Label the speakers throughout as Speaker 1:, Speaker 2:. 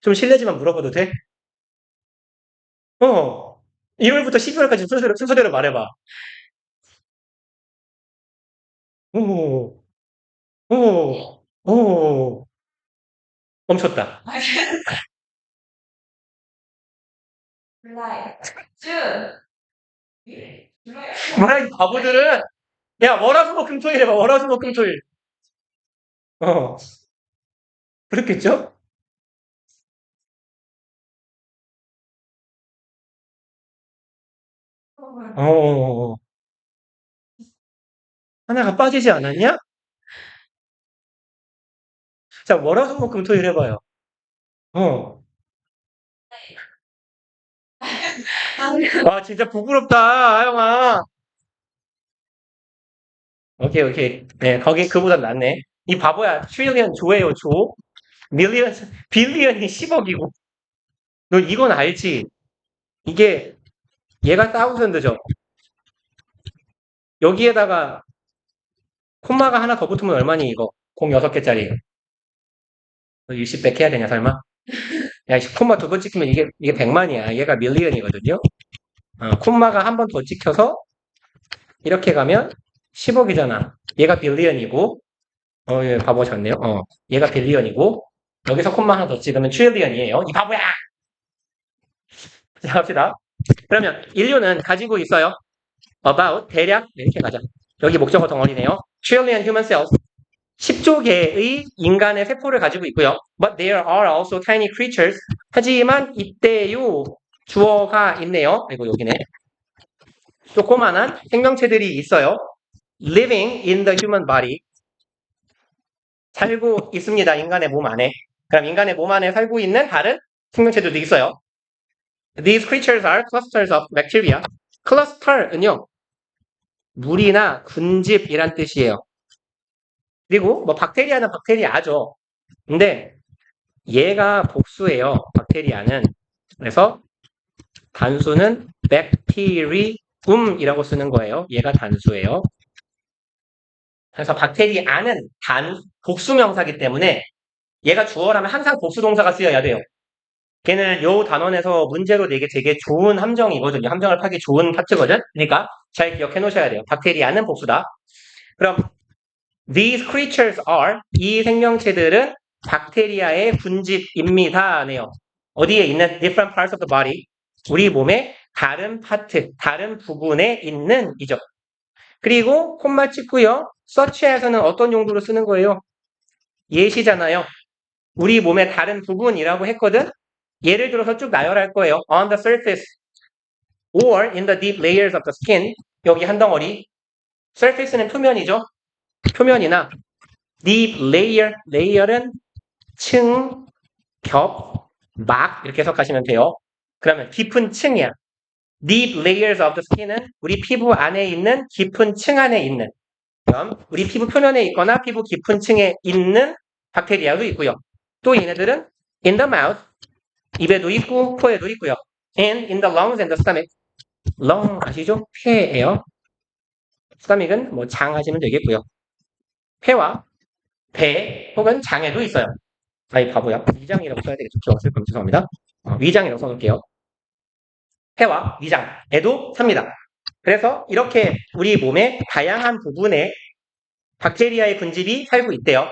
Speaker 1: 좀 실례지만 물어봐도 돼? 1월부터 12월까지 순서대로 말해봐. 오, 오, 오, 멈췄다.
Speaker 2: July, June, July.
Speaker 1: 뭐라, 이 바보들은. 야, 월화수목금토일 해봐, 월화수목금토일. 어, 그렇겠죠? 어, 하나가 빠지지 않았냐? 자, 월화수목금토일 해봐요. 어. 와, 진짜 부끄럽다, 하영아. 오케이, 오케이. 네, 거기 그보다 낫네. 이 바보야, 트릴리언 조예요, 조. 밀리언, 빌리언이 10억이고. 너 이건 알지? 이게 얘가 사우선드죠. 여기에다가 콤마가 하나 더 붙으면 얼마니 이거? 공 6개짜리. 너 일시백 해야 되냐 설마? 야, 콤마 두 번 찍히면 이게 100만이야. 얘가 밀리언이거든요. 콤마가 한 번 더 찍혀서 이렇게 가면 10억이잖아. 얘가 빌리언이고, 예, 바보셨네요. 얘가 빌리언이고, 여기서 콤마 하나 더 찍으면 트릴리언이에요. 이 바보야! 자, 합시다. 그러면 인류는 가지고 있어요. About, 대략, 이렇게 가자. 여기 목적어 덩어리네요. Trillion human cells. 10조 개의 인간의 세포를 가지고 있고요. But there are also tiny creatures. 하지만 이때요 주어가 있네요. 아이고 여기네. 조그만한 생명체들이 있어요. Living in the human body. 살고 있습니다. 인간의 몸 안에. 그럼 인간의 몸 안에 살고 있는 다른 생명체들도 있어요. These creatures are clusters of bacteria. 클러스터는요. 무리나 군집이란 뜻이에요. 그리고 뭐 박테리아는 박테리아죠. 근데 얘가 복수예요. 박테리아는. 그래서 단수는 bacterium이라고 쓰는 거예요. 얘가 단수예요. 그래서 박테리아는 복수명사기 때문에 얘가 주어라면 항상 복수동사가 쓰여야 돼요. 걔는 요 단원에서 문제로 내게 되게 좋은 함정이거든요. 함정을 파기 좋은 파트거든. 그러니까 잘 기억해 놓으셔야 돼요. 박테리아는 복수다. 그럼 these creatures are 이 생명체들은 박테리아의 군집입니다. 네요. 어디에 있는 different parts of the body 우리 몸의 다른 파트, 다른 부분에 있는 이죠. 그리고 콤마 찍고요. such as는 어떤 용도로 쓰는 거예요? 예시잖아요. 우리 몸의 다른 부분이라고 했거든. 예를 들어서 쭉 나열할 거예요. On the surface or in the deep layers of the skin. 여기 한 덩어리. surface는 표면이죠. 표면이나 deep layer, layer은 층, 겹, 막 이렇게 해석하시면 돼요. 그러면 깊은 층이야. Deep layers of the skin은 우리 피부 안에 있는 깊은 층 안에 있는 그럼 우리 피부 표면에 있거나 피부 깊은 층에 있는 박테리아도 있고요. 또 얘네들은 in the mouth, 입에도 있고 코에도 있고요. And in the lungs and the stomach. lung 아시죠? 폐예요. stomach은 뭐 장 하시면 되겠고요. 폐와 배 혹은 장에도 있어요. 아이 바보야. 위장이라고 써야 되겠죠. 기억했을 거면 죄송합니다. 위장이라고 써놓을게요. 폐와 위장에도 삽니다. 그래서 이렇게 우리 몸의 다양한 부분에 박테리아의 군집이 살고 있대요.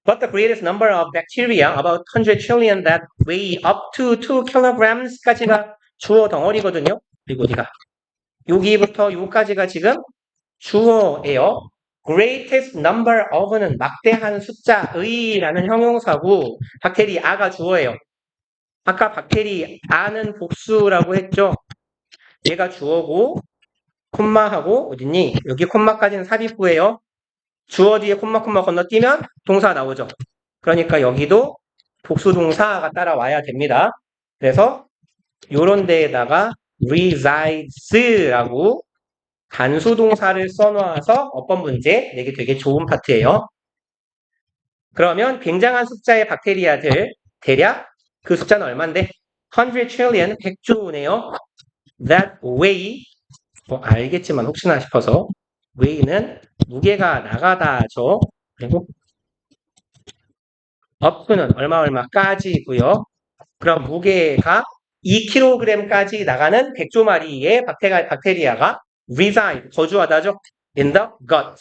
Speaker 1: But the greatest number of bacteria, about 100 trillion that weigh up to 2 kilograms까지가 주어 덩어리거든요. 그리고 어디가? 여기부터 여기까지가 지금 주어예요. Greatest number of는 막대한 숫자의라는 형용사고 박테리아가 주어예요. 아까 박테리아는 복수라고 했죠. 얘가 주어고 콤마하고 어딨니? 여기 콤마까지는 삽입구예요. 주어 뒤에 콤마 건너뛰면 동사 나오죠. 그러니까 여기도 복수동사가 따라와야 됩니다. 그래서 요런 데에다가 resides라고 단수동사를 써놔서 어법 문제 내기 되게 좋은 파트예요. 그러면 굉장한 숫자의 박테리아들 대략 그 숫자는 얼만데? 100 trillion 100조네요. That weigh 알겠지만 혹시나 싶어서 weigh는 무게가 나가다죠. 그리고 up는 얼마까지고요. 그럼 무게가 2kg까지 나가는 백조마리의 박테리아가 reside, 거주하다죠. in the gut.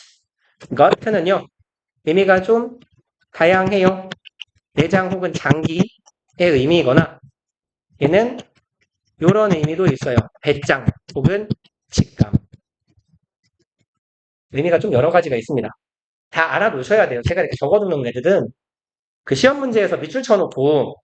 Speaker 1: gut는요, 의미가 좀 다양해요. 내장 혹은 장기의 의미이거나, 얘는 이런 의미도 있어요. 배짱 혹은 직감. 의미가 좀 여러 가지가 있습니다. 다 알아놓으셔야 돼요. 제가 이렇게 적어두는 애들은 그 시험 문제에서 밑줄 쳐놓고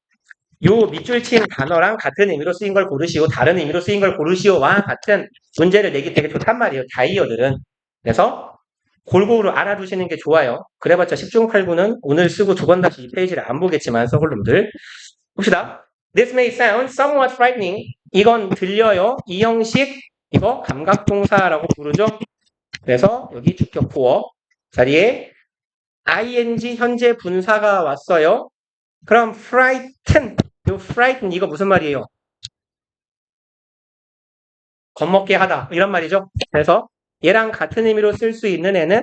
Speaker 1: 요 밑줄 친 단어랑 같은 의미로 쓰인 걸 고르시오, 다른 의미로 쓰인 걸 고르시오와 같은 문제를 내기 되게 좋단 말이에요. 다이어들은. 그래서 골고루 알아두시는 게 좋아요. 그래봤자 10중 8구는 오늘 쓰고 두 번 다시 이 페이지를 안 보겠지만 서글놈들. 봅시다. This may sound somewhat frightening. 이건 들려요. 이 형식 이거 감각동사라고 부르죠. 그래서 여기 주격 보어 자리에 ing 현재 분사가 왔어요. 그럼 frighten, 요 frighten 이거 무슨 말이에요? 겁먹게 하다 이런 말이죠. 그래서 얘랑 같은 의미로 쓸 수 있는 애는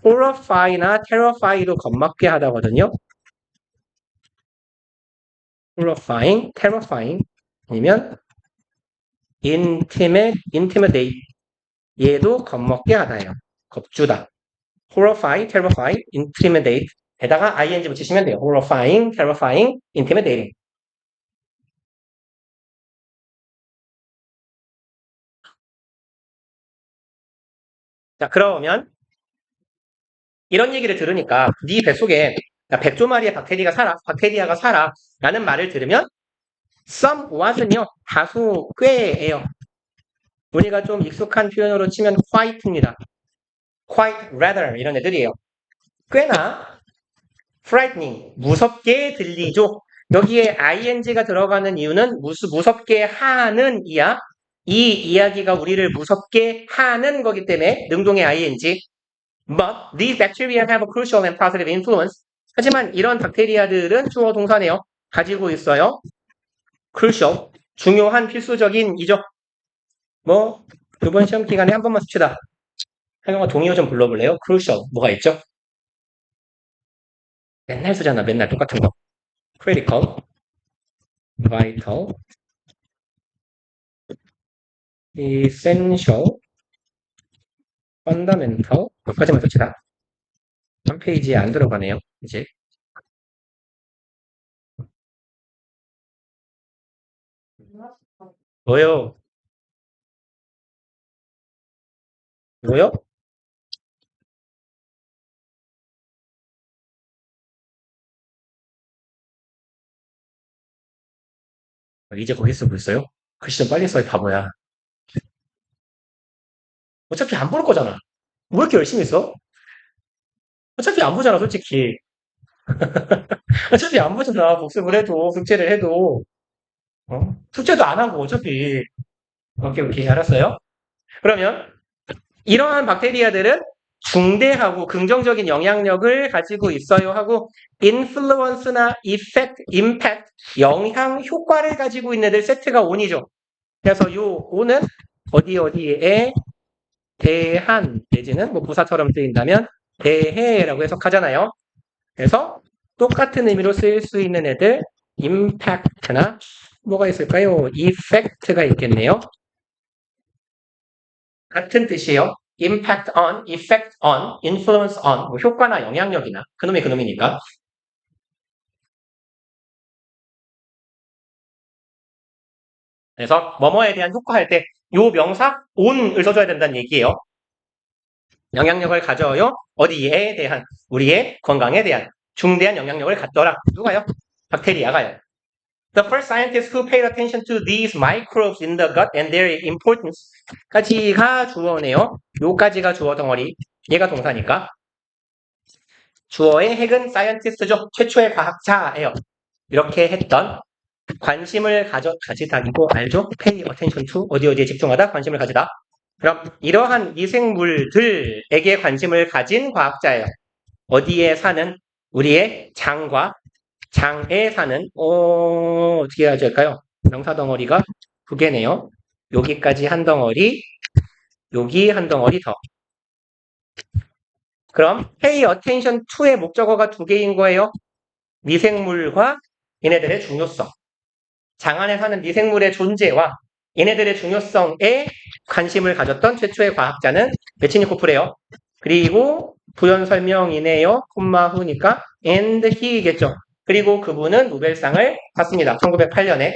Speaker 1: horrify나 terrify도 겁먹게 하다거든요. horrifying, terrifying 아니면 intimidate 얘도 겁먹게 하다예요. 겁주다. horrify, terrify, intimidate 에다가 ing 붙이시면 돼요. horrifying, terrifying, intimidating. 자, 그러면 이런 얘기를 들으니까 네 뱃속에 백조마리의 박테리아가 살아 라는 말을 들으면 somewhat은요 다소 꽤예요. 우리가 좀 익숙한 표현으로 치면 quite입니다. quite, rather 이런 애들이에요. 꽤나 frightening, 무섭게 들리죠. 여기에 ing가 들어가는 이유는 무섭게 하는 이야. 이 이야기가 우리를 무섭게 하는 거기 때문에 능동의 ing. But these bacteria have a crucial and positive influence. 하지만 이런 박테리아들은 주어 동사네요. 가지고 있어요. crucial, 중요한 필수적인 이죠. 뭐 이번 시험 기간에 한 번만 씁시다. 하영아 동의어 좀 불러볼래요? crucial 뭐가 있죠? 맨날 쓰잖아. 맨날 똑같은 거. critical, vital, essential, fundamental 여기까지만 씁시다. 한 페이지에 안 들어가네요. 이제 뭐요? 뭐요? 이제 거기 쓰고 있어요? 글씨 좀 빨리 써야 바보야. 어차피 안 볼 거잖아. 왜 이렇게 열심히 써? 어차피 안 보잖아, 솔직히. 어차피 안 보잖아. 복습을 해도, 숙제를 해도. 숙제도 안 하고, 어차피. 오케이, 오케이. 알았어요. 그러면, 이러한 박테리아들은 중대하고 긍정적인 영향력을 가지고 있어요 하고, influence나 effect, impact, 영향, 효과를 가지고 있는 애들 세트가 on이죠. 그래서 요 on은 어디에 대한, 내지는 뭐 부사처럼 쓰인다면, 대해라고 해석하잖아요. 그래서 똑같은 의미로 쓰일 수 있는 애들 impact나 뭐가 있을까요? effect가 있겠네요. 같은 뜻이에요. impact on, effect on, influence on 뭐 효과나 영향력이나 그놈이 그놈이니까. 그래서 뭐뭐에 대한 효과할 때 요 명사 on을 써줘야 된다는 얘기예요. 영향력을 가져요. 어디에 대한 우리의 건강에 대한 중대한 영향력을 갖더라. 누가요? 박테리아가요. The first scientists who paid attention to these microbes in the gut and their importance 까지가 주어네요. 요까지가 주어 덩어리. 얘가 동사니까. 주어의 핵은 scientist죠. 최초의 과학자예요. 이렇게 했던 관심을 가지다 이거 알죠? pay attention to 어디에 집중하다 관심을 가지다. 그럼 이러한 미생물들에게 관심을 가진 과학자예요. 어디에 사는 우리의 장과 장에 사는 어떻게 해야 될까요? 명사 덩어리가 두 개네요. 여기까지 한 덩어리, 여기 한 덩어리 더. 그럼 pay attention to의 목적어가 두 개인 거예요. 미생물과 얘네들의 중요성. 장안에 사는 미생물의 존재와 얘네들의 중요성에 관심을 가졌던 최초의 과학자는 메치니코프래요. 그리고 부연 설명이네요. 콤마 후니까 and he이겠죠. 그리고 그분은 노벨상을 받습니다. 1908년에.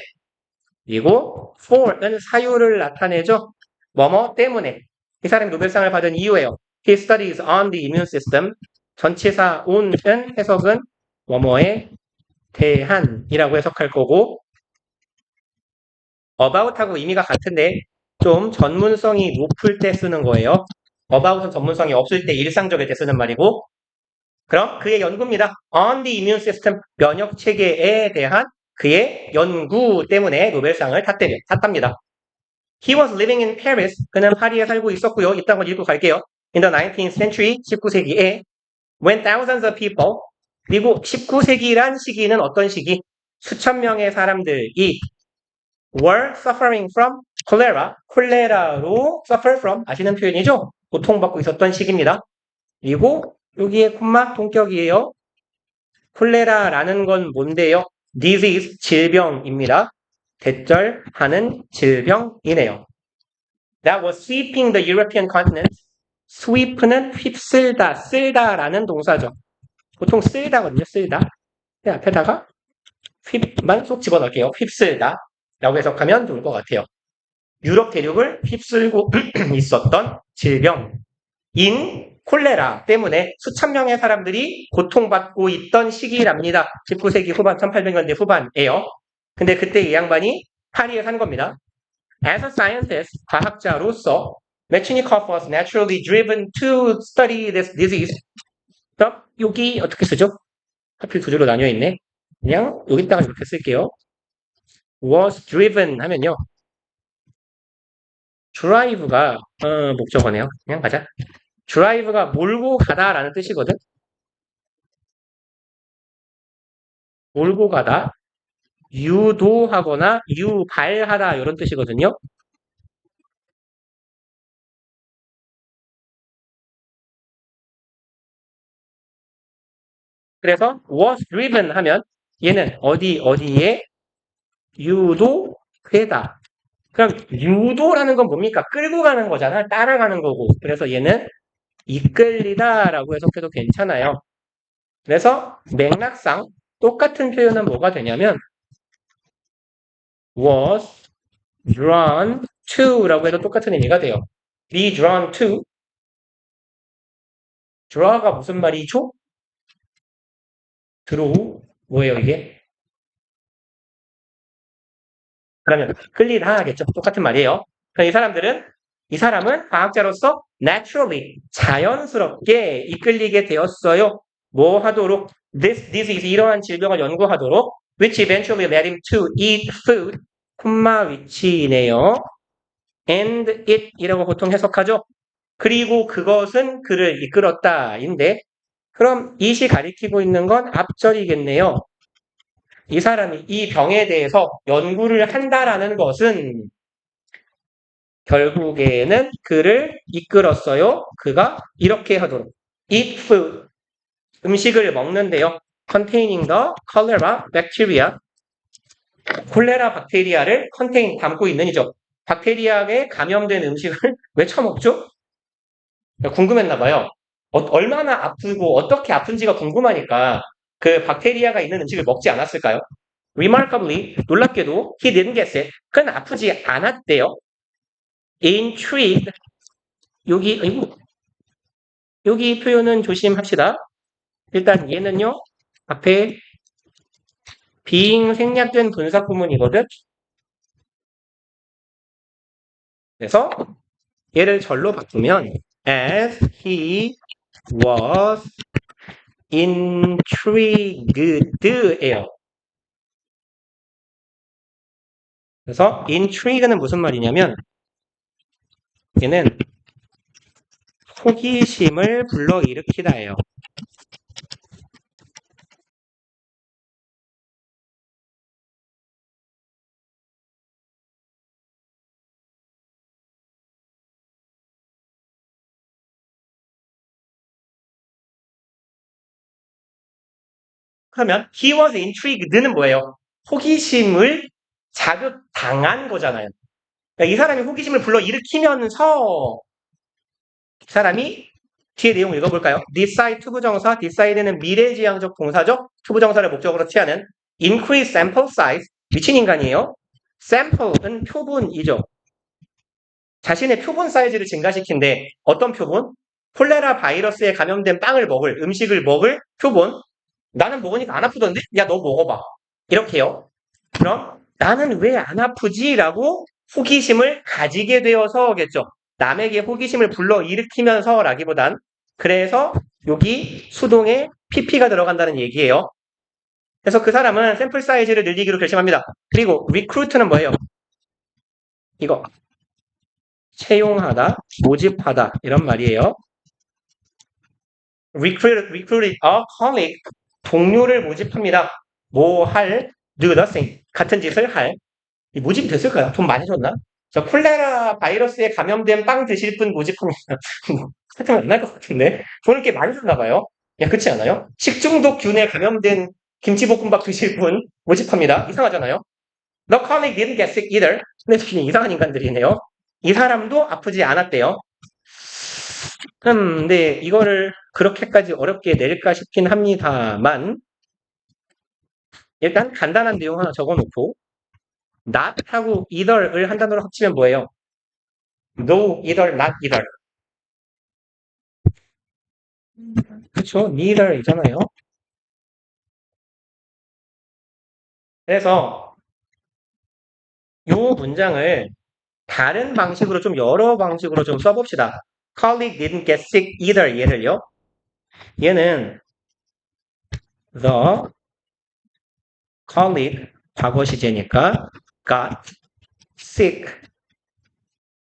Speaker 1: 그리고 for는 사유를 나타내죠. 뭐뭐 때문에. 이 사람이 노벨상을 받은 이유예요. He studies on the immune system. 전치사 on은 해석은 뭐뭐에 대한이라고 해석할 거고 about하고 의미가 같은데 좀 전문성이 높을 때 쓰는 거예요. about은 전문성이 없을 때 일상적일 때 쓰는 말이고 그럼 그의 연구입니다. On the immune system, 면역 체계에 대한 그의 연구 때문에 노벨상을 탔답니다. He was living in Paris. 그는 파리에 살고 있었고요. 이딴 걸 읽고 갈게요. In the 19th century, 19세기에 when thousands of people 그리고 19세기란 시기는 어떤 시기? 수천 명의 사람들이 were suffering from cholera, 콜레라로 suffer from 아시는 표현이죠? 고통받고 있었던 시기입니다. 그리고 여기에 콤마 동격이에요. 콜레라라는 건 뭔데요? disease, 질병입니다. 대절하는 질병이네요. That was sweeping the European continent. sweep는 휩쓸다, 쓸다라는 동사죠. 보통 쓸다거든요, 쓸다. 앞에다가 휩만 쏙 집어넣을게요. 휩쓸다 라고 해석하면 좋을 것 같아요. 유럽 대륙을 휩쓸고 있었던 질병인 콜레라 때문에 수천 명의 사람들이 고통받고 있던 시기랍니다. 19세기 후반, 1800년대 후반이에요. 근데 그때 이 양반이 파리에 산 겁니다. As a scientist, 과학자로서 Metchnikoff was naturally driven to study this disease. 그럼 여기 어떻게 쓰죠? 하필 두 줄로 나뉘어 있네. 그냥 여기다가 이렇게 쓸게요. was driven 하면요. drive가 목적어네요. 그냥 가자. drive가 몰고 가다라는 뜻이거든. 몰고 가다, 유도하거나 유발하다 이런 뜻이거든요. 그래서 was driven 하면 얘는 어디에 유도되다. 그럼 유도라는 건 뭡니까? 끌고 가는 거잖아. 따라가는 거고. 그래서 얘는 이끌리다라고 해석해도 괜찮아요. 그래서 맥락상 똑같은 표현은 뭐가 되냐면 was drawn to라고 해도 똑같은 의미가 돼요. be drawn to draw가 무슨 말이죠? draw 뭐예요 이게? 그러면 끌리다 하겠죠. 똑같은 말이에요. 그럼 이 사람은 과학자로서 naturally 자연스럽게 이끌리게 되었어요. 뭐 하도록 this disease 이러한 질병을 연구하도록 which eventually led him to eat food 콤마 위치네요. and it 이라고 보통 해석하죠. 그리고 그것은 그를 이끌었다인데 그럼 it이 가리키고 있는 건 앞절이겠네요. 이 사람이 이 병에 대해서 연구를 한다라는 것은 결국에는 그를 이끌었어요. 그가 이렇게 하도록 eat food 음식을 먹는데요. containing the cholera bacteria 콜레라 박테리아를 담고 있는이죠. 박테리아에 감염된 음식을 왜 처먹죠? 궁금했나 봐요. 얼마나 아프고 어떻게 아픈지가 궁금하니까 그 박테리아가 있는 음식을 먹지 않았을까요? Remarkably, 놀랍게도 he didn't get sick. 그는 아프지 않았대요. Intrigued, 여기 표현은 조심합시다. 일단 얘는요, 앞에 being 생략된 분사 구문이거든. 그래서 얘를 절로 바꾸면 as he was intrigued예요. 그래서 intrigue는 무슨 말이냐면 얘는 호기심을 불러일으키다예요. 그러면 he was intrigued는 뭐예요? 호기심을 자극당한 거잖아요. 그러니까 이 사람이 호기심을 불러 일으키면서 이 사람이 뒤에 내용 읽어볼까요? decide 투부정사, decide는 미래지향적 동사적 투부정사를 목적으로 취하는 increase sample size, 미친 인간이에요. sample은 표본이죠. 자신의 표본 사이즈를 증가시킨데 어떤 표본? 콜레라 바이러스에 감염된 빵을 먹을, 음식을 먹을 표본. 나는 먹으니까 안 아프던데? 야, 너 먹어봐. 이렇게요. 그럼 나는 왜 안 아프지? 라고 호기심을 가지게 되어서겠죠. 남에게 호기심을 불러 일으키면서 라기보단 그래서 여기 수동에 pp가 들어간다는 얘기예요. 그래서 그 사람은 샘플 사이즈를 늘리기로 결심합니다. 그리고 recruit는 뭐예요? 이거 채용하다, 모집하다 이런 말이에요. recruit a colleague 동료를 모집합니다. 뭐 할, do the thing 같은 짓을 할. 이 모집이 됐을까요? 돈 많이 줬나? 저 콜레라 바이러스에 감염된 빵 드실 분 모집합니다. 사탕 안날 것 같은데 돈을 꽤 많이 줬나 봐요. 야, 그렇지 않아요? 식중독균에 감염된 김치볶음밥 드실 분 모집합니다. 이상하잖아요. The colleague didn't get sick either. 근데 그냥 이상한 인간들이네요. 이 사람도 아프지 않았대요. 근데 이거를 그렇게까지 어렵게 낼까 싶긴 합니다만 일단 간단한 내용 하나 적어놓고 not하고 either을 한 단어로 합치면 뭐예요? No, either, not either. 그렇죠? neither이잖아요. 그래서 이 문장을 다른 방식으로 좀 여러 방식으로 좀 써봅시다. colleague didn't get sick either 얘를요. 얘는 the colleague 과거 시제니까 got sick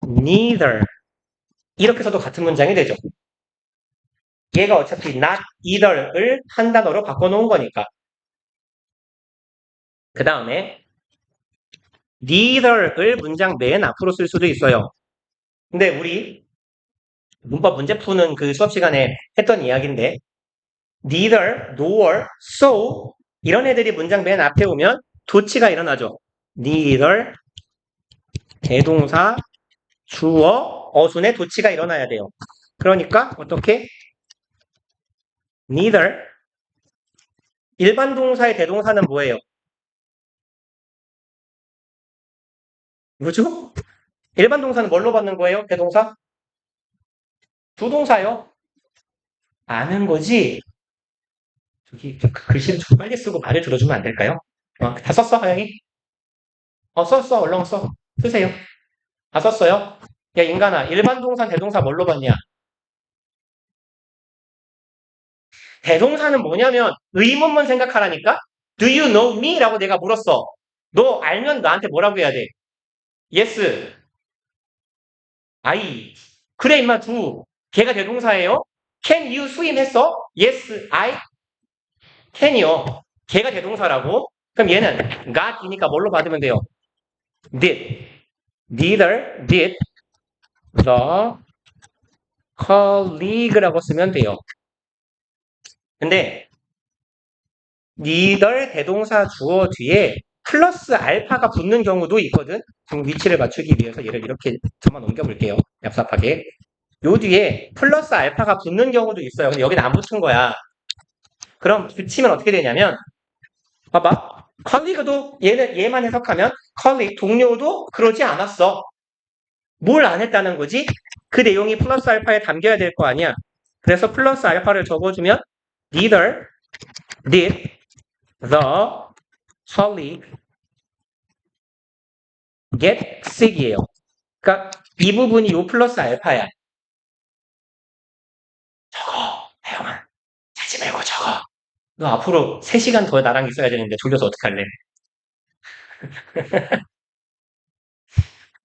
Speaker 1: neither 이렇게 써도 같은 문장이 되죠. 얘가 어차피 not either를 한 단어로 바꿔놓은 거니까. 그 다음에 neither을 문장 맨 앞으로 쓸 수도 있어요. 근데 우리 문법 문제 푸는 그 수업 시간에 했던 이야기인데 neither, nor, so 이런 애들이 문장 맨 앞에 오면 도치가 일어나죠. neither 대동사 주어 어순에 도치가 일어나야 돼요. 그러니까 어떻게? neither 일반 동사의 대동사는 뭐예요? 뭐죠? 일반 동사는 뭘로 받는 거예요? 대동사? 부동사요. 아는 거지? 저기 글씨를 좀 빨리 쓰고 말을 들어주면 안 될까요? 다 썼어, 하영이? 썼어. 얼른 써. 쓰세요. 다 썼어요? 야, 인간아. 일반 동사, 대동사 뭘로 받냐? 대동사는 뭐냐면 의문문 생각하라니까? Do you know me? 라고 내가 물었어. 너 알면 나한테 뭐라고 해야 돼? Yes. I. 그래, 임마, do. 걔가 대동사예요? Can you swim 했어? Yes, I can이요. 걔가 대동사라고? 그럼 얘는 got이니까 뭘로 받으면 돼요? Did. Neither did the colleague라고 쓰면 돼요. 근데 neither 대동사 주어 뒤에 플러스 알파가 붙는 경우도 있거든. 그럼 위치를 맞추기 위해서 얘를 이렇게 저만 옮겨볼게요. 얍삽하게. 요 뒤에 플러스 알파가 붙는 경우도 있어요. 근데 여기는 안 붙은 거야. 그럼 붙이면 어떻게 되냐면 봐봐. colleague도 얘만 해석하면 colleague 동료도 그러지 않았어. 뭘 안 했다는 거지? 그 내용이 플러스 알파에 담겨야 될 거 아니야. 그래서 플러스 알파를 적어주면 neither did the colleague get sick이에요. 그러니까 이 부분이 요 플러스 알파야. 적어, 하영아. 자지 말고 적어. 너 앞으로 3시간 더 나랑 있어야 되는데 졸려서 어떡할래?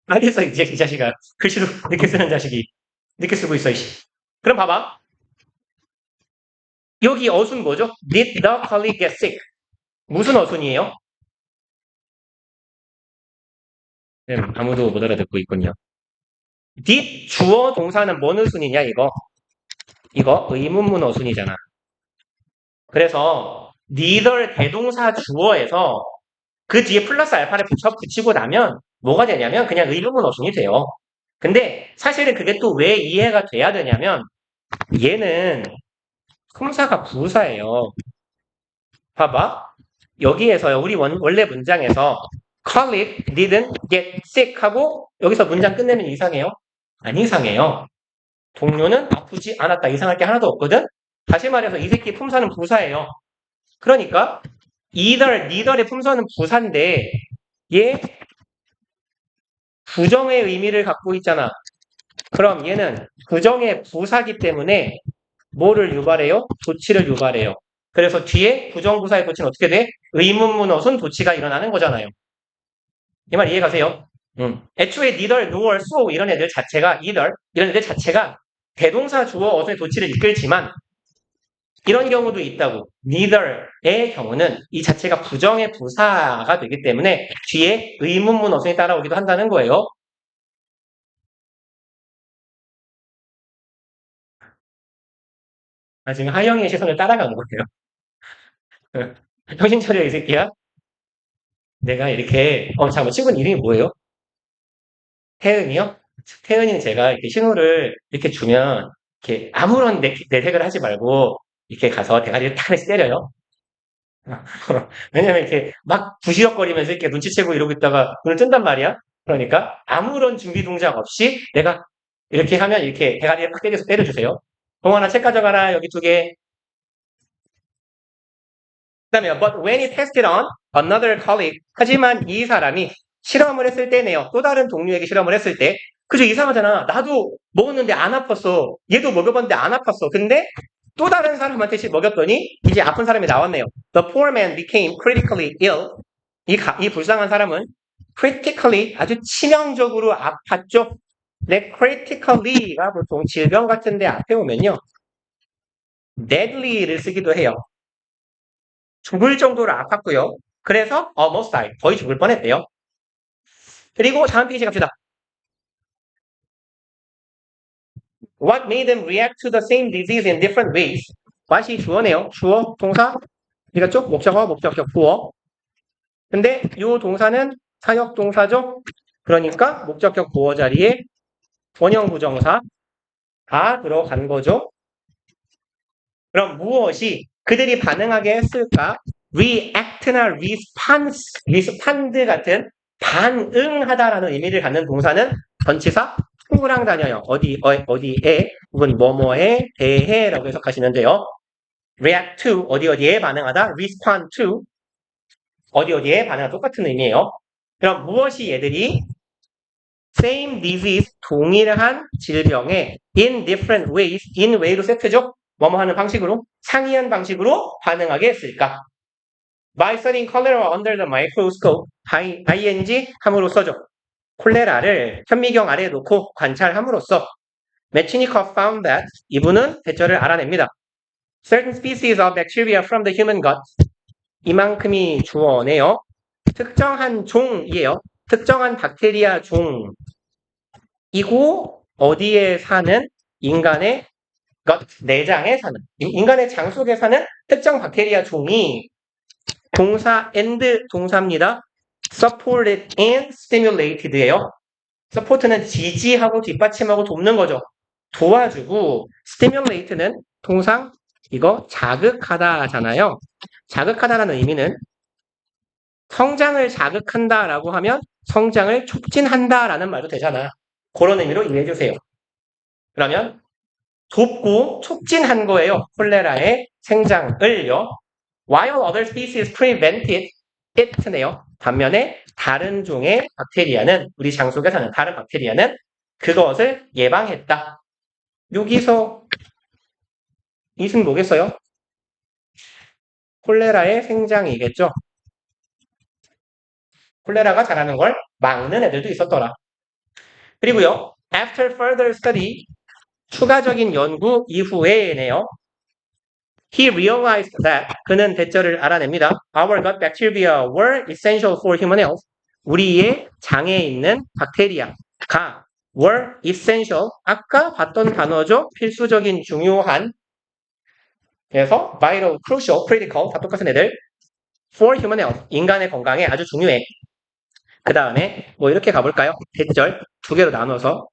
Speaker 1: 빨리 써, 이제 이 자식아. 글씨도 늦게 쓰는 자식이. 늦게 쓰고 있어, 이씨. 그럼 봐봐. 여기 어순 뭐죠? Did the colleague get sick? 무슨 어순이에요? 네, 아무도 못 알아듣고 있군요. did 주어 동사는 뭔 어순이냐, 이거? 이거 의문문 어순이잖아. 그래서 neither 대동사 주어에서 그 뒤에 플러스 알파를 붙이고 나면 뭐가 되냐면 그냥 의문문 어순이 돼요. 근데 사실은 그게 또 왜 이해가 돼야 되냐면 얘는 품사가 부사예요. 봐봐. 여기에서요. 우리 원래 문장에서 colleague didn't get sick 하고 여기서 문장 끝내면 이상해요? 안 이상해요. 동료는 아프지 않았다. 이상할 게 하나도 없거든? 다시 말해서 이 새끼 품사는 부사예요. 그러니까 neither의 품사는 부사인데 얘 부정의 의미를 갖고 있잖아. 그럼 얘는 부정의 부사기 때문에 뭐를 유발해요? 도치를 유발해요. 그래서 뒤에 부정부사의 도치는 어떻게 돼? 의문문 어순 도치가 일어나는 거잖아요. 이 말 이해 가세요? 애초에 neither, nor, so 이런 애들 자체가 이런 애들 자체가 대동사 주어 어순의 도치를 이끌지만 이런 경우도 있다고. neither의 경우는 이 자체가 부정의 부사가 되기 때문에 뒤에 의문문 어순이 따라오기도 한다는 거예요. 지금 하영이의 시선을 따라간 거예요. 정신 차려, 이 새끼야. 내가 이렇게, 잠깐만, 친구는 이름이 뭐예요? 태은이요? 태은이는 제가 이렇게 신호를 이렇게 주면, 이렇게 아무런 내색을 하지 말고, 이렇게 가서 대가리를 탁 때려요. 왜냐면 이렇게 막 부시럭거리면서 이렇게 눈치채고 이러고 있다가 눈을 뜬단 말이야. 그러니까 아무런 준비 동작 없이 내가 이렇게 하면 이렇게 대가리를 팍 때려서 때려주세요. 동원아, 책 가져가라. 여기 2개. 그다음에 but when he tested on another colleague 하지만 이 사람이 실험을 했을 때네요. 또 다른 동료에게 실험을 했을 때 그죠? 이상하잖아. 나도 먹었는데 안 아팠어. 얘도 먹여봤는데 안 아팠어. 근데 또 다른 사람한테 먹였더니 이제 아픈 사람이 나왔네요. The poor man became critically ill. 이 불쌍한 사람은 critically 아주 치명적으로 아팠죠. 네, critically가 보통 질병 같은데 앞에 오면요. deadly를 쓰기도 해요. 죽을 정도로 아팠고요. 그래서 almost died. 거의 죽을 뻔했대요. 그리고 다음 페이지 갑시다. What made them react to the same disease in different ways? what이 주어네요. 주어, 동사, 이거죠? 목적어, 목적격, 부어. 근데 이 동사는 사역 동사죠? 그러니까 목적격 부어 자리에 원형 부정사 다 들어간 거죠. 그럼 무엇이 그들이 반응하게 했을까? react나 respond 같은 반응하다라는 의미를 갖는 동사는 전치사 to랑 다녀요. 어디에 혹은 뭐뭐에 대해라고 해석하시면 돼요. react to 어디에 반응하다, respond to 어디에 반응하다 똑같은 의미예요. 그럼 무엇이 얘들이 same disease 동일한 질병에 in different ways in way로 세트죠. 뭐뭐 하는 방식으로 상이한 방식으로 반응하게 했을까? By studying cholera under the microscope, ing 함으로써죠. 콜레라를 현미경 아래에 놓고 관찰함으로써 Metchnikoff found that 이분은 대처를 알아냅니다. Certain species of bacteria from the human gut 이만큼이 주어네요. 특정한 종이에요. 특정한 박테리아 종이고 어디에 사는 인간의 내장에 사는 인간의 장 속에 사는 특정 박테리아 종이 동사 and 동사입니다. supported and stimulated예요. support는 지지하고 뒷받침하고 돕는 거죠. 도와주고 stimulate는 통상 이거 자극하다잖아요. 자극하다라는 의미는 성장을 자극한다라고 하면 성장을 촉진한다라는 말도 되잖아. 그런 의미로 이해해 주세요. 그러면 돕고 촉진한 거예요. 콜레라의 생장을요. While other species prevented it네요. 반면에 다른 종의 박테리아는 우리 장 속에 사는 다른 박테리아는 그것을 예방했다. 여기서 이승 뭐겠어요? 콜레라의 생장이겠죠. 콜레라가 자라는 걸 막는 애들도 있었더라. 그리고요. After further study 추가적인 연구 이후에네요. He realized that 그는 대처를 알아냅니다. Our gut bacteria were essential for human health. 우리의 장에 있는 박테리아가 were essential. 아까 봤던 단어죠. 필수적인, 중요한. 그래서 vital, crucial, critical 다 똑같은 애들. for human health. 인간의 건강에 아주 중요해. 그 다음에 뭐 이렇게 가볼까요? 대절 두 개로 나눠서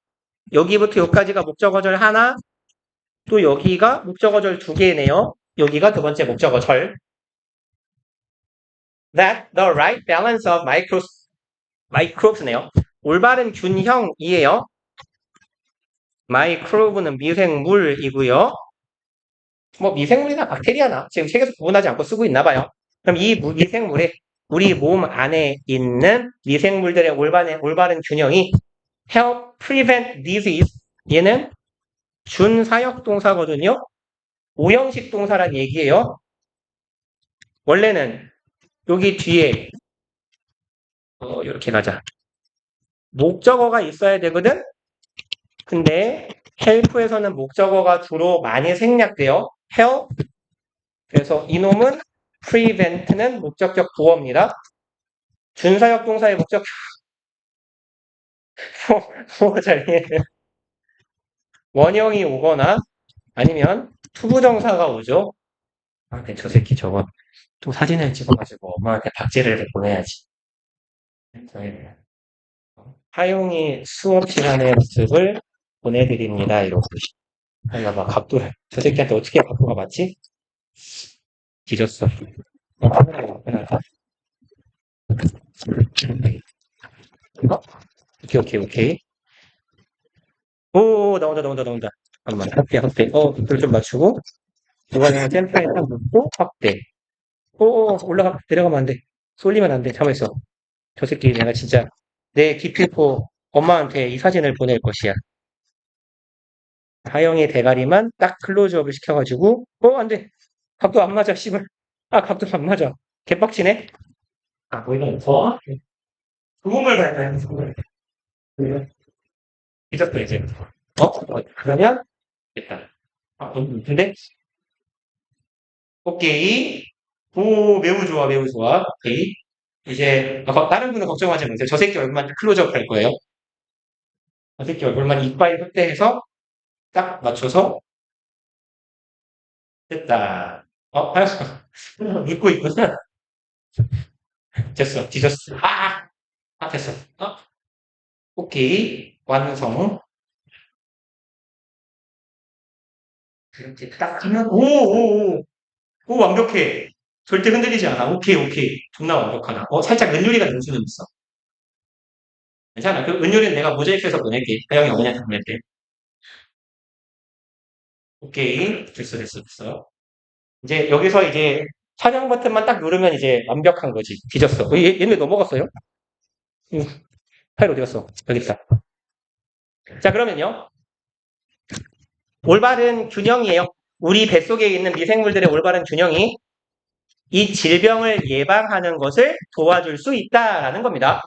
Speaker 1: 여기부터 여기까지가 목적어절 하나, 또 여기가 목적어절 두 개네요. 여기가 두 번째 목적어절. That the right balance of microbes네요. 올바른 균형이에요. 마이크로브는 미생물이고요. 뭐 미생물이나 박테리아나 지금 책에서 구분하지 않고 쓰고 있나 봐요. 그럼 이 미생물에 우리 몸 안에 있는 미생물들의 올바른 균형이 help prevent disease. 얘는 준사역 동사거든요. 오형식 동사란 얘기예요. 원래는 여기 뒤에 이렇게 가자. 목적어가 있어야 되거든. 근데 help에서는 목적어가 주로 많이 생략돼요. help. 그래서 이놈은 prevent는 목적격 부어입니다. 준사역 동사의 목적 원형이 오거나 아니면 투부정사가 오죠. 아, 근데 저 새끼 저거 또 사진을 찍어가지고 엄마한테 박제를 보내야지. 하용이 수업 시간의 모습을 보내드립니다. 이러고. 아나 봐, 각도를. 저 새끼한테 어떻게 각도가 맞지? 뒤졌어. 카메라 옆에 놔둬. 오케이. 오, 나온다. 잠깐만, 확대. 각도를 좀 맞추고. 이거는 센터에 딱 놓고, 확대. 내려가면 안 돼. 쏠리면 안 돼. 가만있어. 저 새끼 내가 진짜 내 기필코 엄마한테 이 사진을 보낼 것이야. 하영의 대가리만 딱 클로즈업을 시켜가지고, 안 돼. 각도 안 맞아, 씨발. 각도 안 맞아. 개빡치네? 보이면 더? 구멍을 밟아야 돼. 잊었어, 이제. 그러면, 됐다. 근데? 오케이. 오, 매우 좋아. 오케이. 이제, 다른 분은 걱정하지 마세요. 저 새끼 얼굴만 클로즈업 할 거예요. 저 새끼 얼굴만 이빨 확대해서 딱 맞춰서, 됐다. 웃고 있구나. 됐어. 뒤졌어. 됐어. 오케이. 완성. 이렇게 딱 하면, 완벽해. 절대 흔들리지 않아. 오케이. 존나 완벽하다. 살짝 은유리가 는 수는 있어. 괜찮아. 그 은유리는 내가 모자이크해서 보낼게. 하영이 어머니한테 보낼게. 오케이. 됐어. 이제 여기서 이제 촬영 버튼만 딱 누르면 이제 완벽한 거지. 뒤졌어. 얘네 넘어갔어요? 파일 어디 갔어? 여기 있다. 자, 그러면요. 올바른 균형이에요. 우리 뱃속에 있는 미생물들의 올바른 균형이 이 질병을 예방하는 것을 도와줄 수 있다라는 겁니다.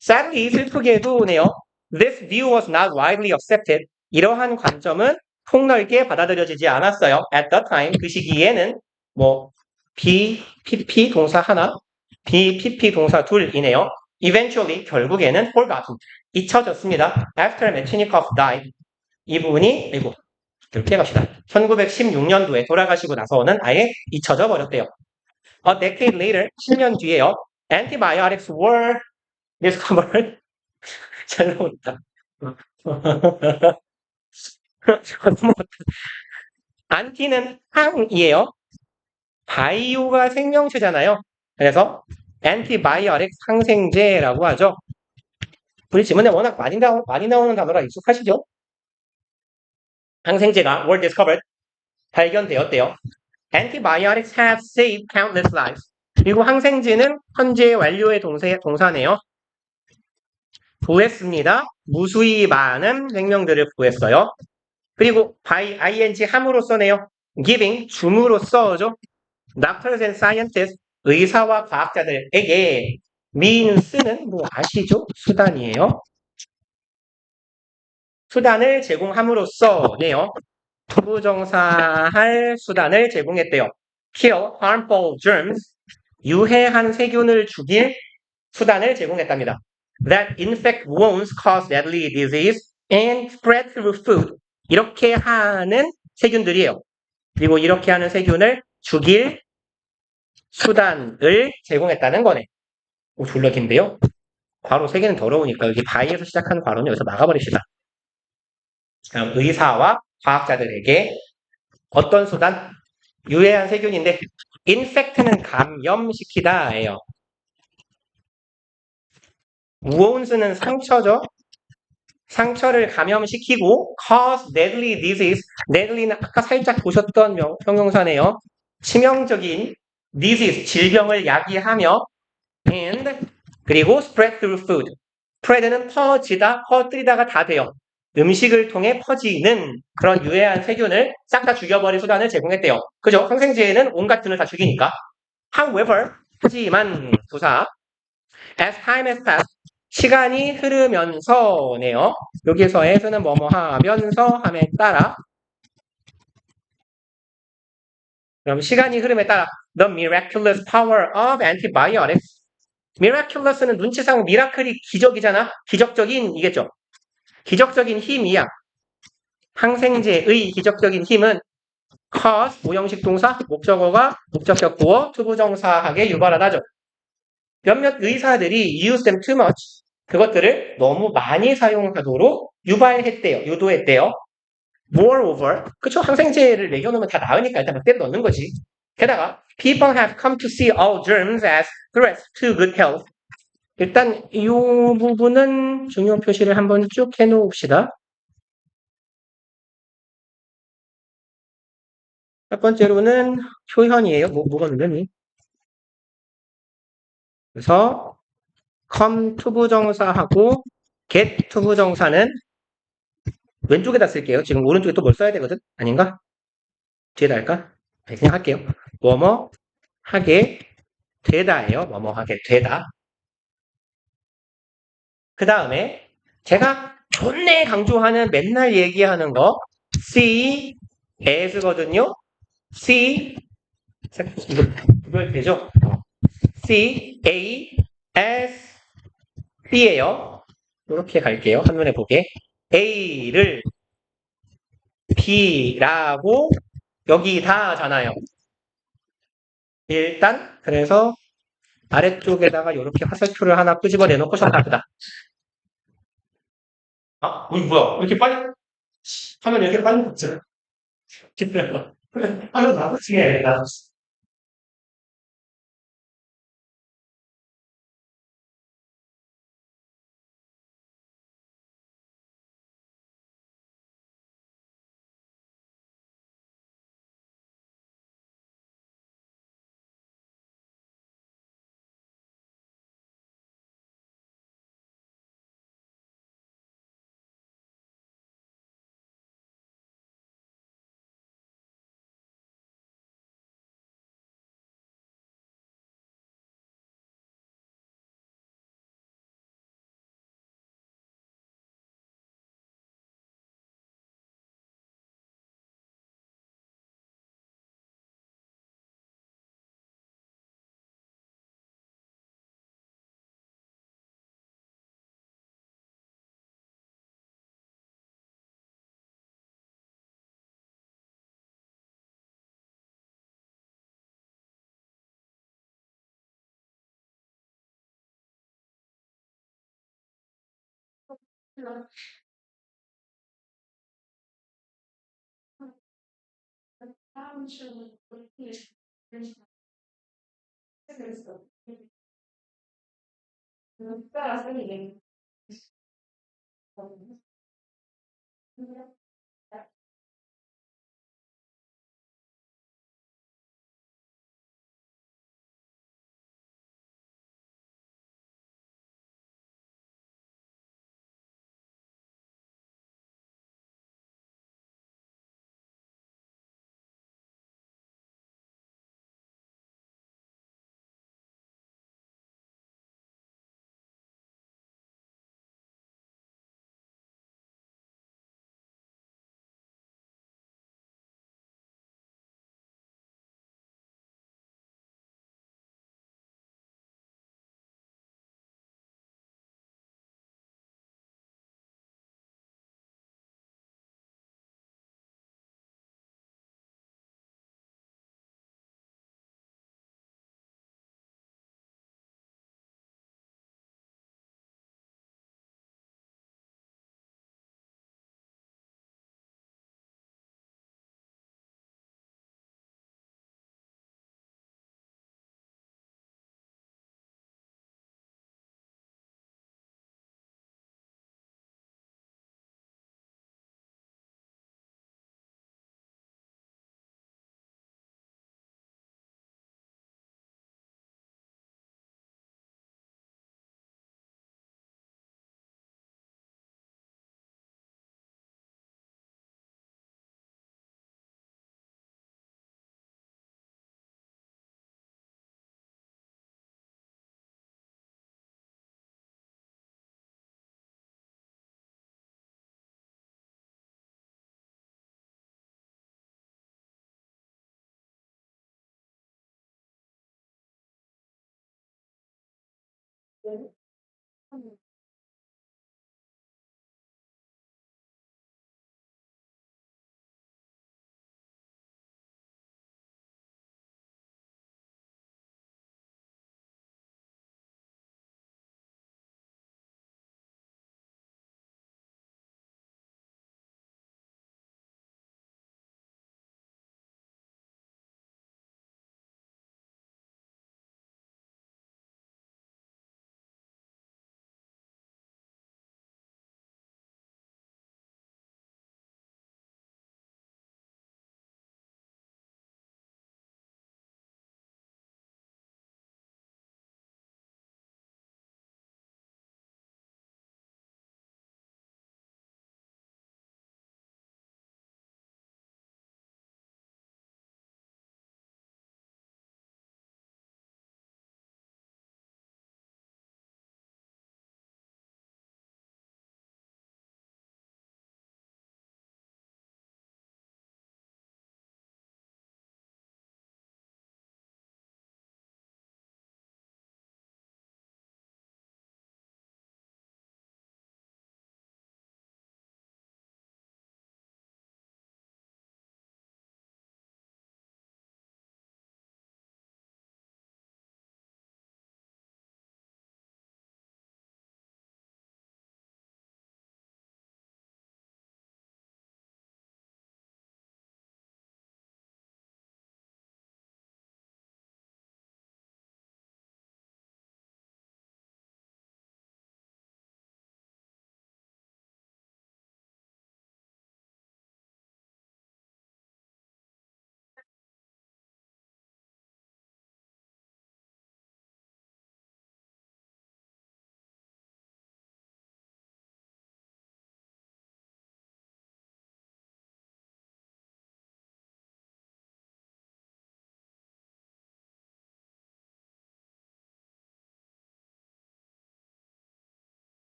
Speaker 1: sadly, 슬프게도네요. This view was not widely accepted. 이러한 관점은 폭넓게 받아들여지지 않았어요. At the time, 그 시기에는 PP 동사 하나, PP 동사 둘이네요. Eventually, 결국에는 forgotten. 잊혀졌습니다. After Metchnikoff died. 이분이 이렇게 갑시다. 1916년도에 돌아가시고 나서는 아예 잊혀져 버렸대요. A decade later, 10년 뒤에요. Antibiotics were discovered. 잘 나온다. 안티는 항이에요. 바이오가 생명체잖아요. 그래서 antibiotic 항생제라고 하죠. 우리 지문에 워낙 많이 나오는 단어라 익숙하시죠? 항생제가 were discovered, 발견되었대요. Antibiotics have saved countless lives. 그리고 항생제는 현재 완료의 동사네요. 구했습니다. 무수히 많은 생명들을 구했어요. 그리고 by ing 함으로써네요. giving 줌으로써죠. Doctors and scientists 의사와 과학자들에게 means는 아시죠? 수단이에요. 수단을 제공함으로써네요. 부정사할 수단을 제공했대요. kill harmful germs 유해한 세균을 죽일 수단을 제공했답니다. That infect wounds cause deadly disease and spread through food. 이렇게 하는 세균들이에요. 그리고 이렇게 하는 세균을 죽일 수단을 제공했다는 거네. 오, 졸라 긴데요? 괄호 3개는 더러우니까 여기 by에서 시작하는 괄호는 여기서 막아버립시다. 다음 의사와 과학자들에게 어떤 수단? 유해한 세균인데 infect는 감염시키다예요. wounds는 상처죠. 상처를 감염시키고 cause deadly disease. deadly는 아까 살짝 보셨던 형용사네요. 치명적인 disease, 질병을 야기하며 and 그리고 spread through food. spread는 퍼지다, 퍼뜨리다가 다 돼요. 음식을 통해 퍼지는 그런 유해한 세균을 싹 다 죽여버릴 수단을 제공했대요. 그죠? 항생제는 온갖 균을 다 죽이니까. However, 하지만 부사 as time has passed 시간이 흐르면서네요. 여기서 as는 뭐뭐 하면서 함에 따라 그럼 시간이 흐름에 따라 the miraculous power of antibiotics miraculous는 눈치상 미라클이 기적이잖아. 기적적인 이겠죠. 기적적인 힘이야. 항생제의 기적적인 힘은 cause 모형식 동사 목적어가 목적격 구어 투부정사하게 유발하다죠. 몇몇 의사들이 use them too much 그것들을 너무 많이 사용하도록 유발했대요. 유도했대요. Moreover, 그쵸? 항생제를 먹여놓으면 다 나으니까 일단 몇 대를 넣는 거지. 게다가 people have come to see all germs as threats to good health. 일단 이 부분은 중요 표시를 한번 쭉 해놓읍시다. 첫 번째로는 표현이에요. 뭐가 누르니? 그래서 come 투부정사하고 get 투부정사는 왼쪽에다 쓸게요. 지금 오른쪽에 또 뭘 써야 되거든? 아닌가? 뒤에다 할까? 네, 그냥 할게요. 뭐뭐 하게 되다예요. 뭐뭐 하게 되다. 그 다음에 제가 존내 강조하는 맨날 얘기하는 거 see as거든요. see 이거 구별되죠? C A S B예요. 이렇게 갈게요. 한눈에 보게. A를 B라고 여기 다잖아요. 일단 그래서 아래쪽에다가 이렇게 화살표를 하나 끄집어 내놓고 셔타크다. 아, 뭐야? 왜 이렇게 빨리 화면 이렇게 빨리 붙죠? 기다려. 화면 나도 찍어야겠다.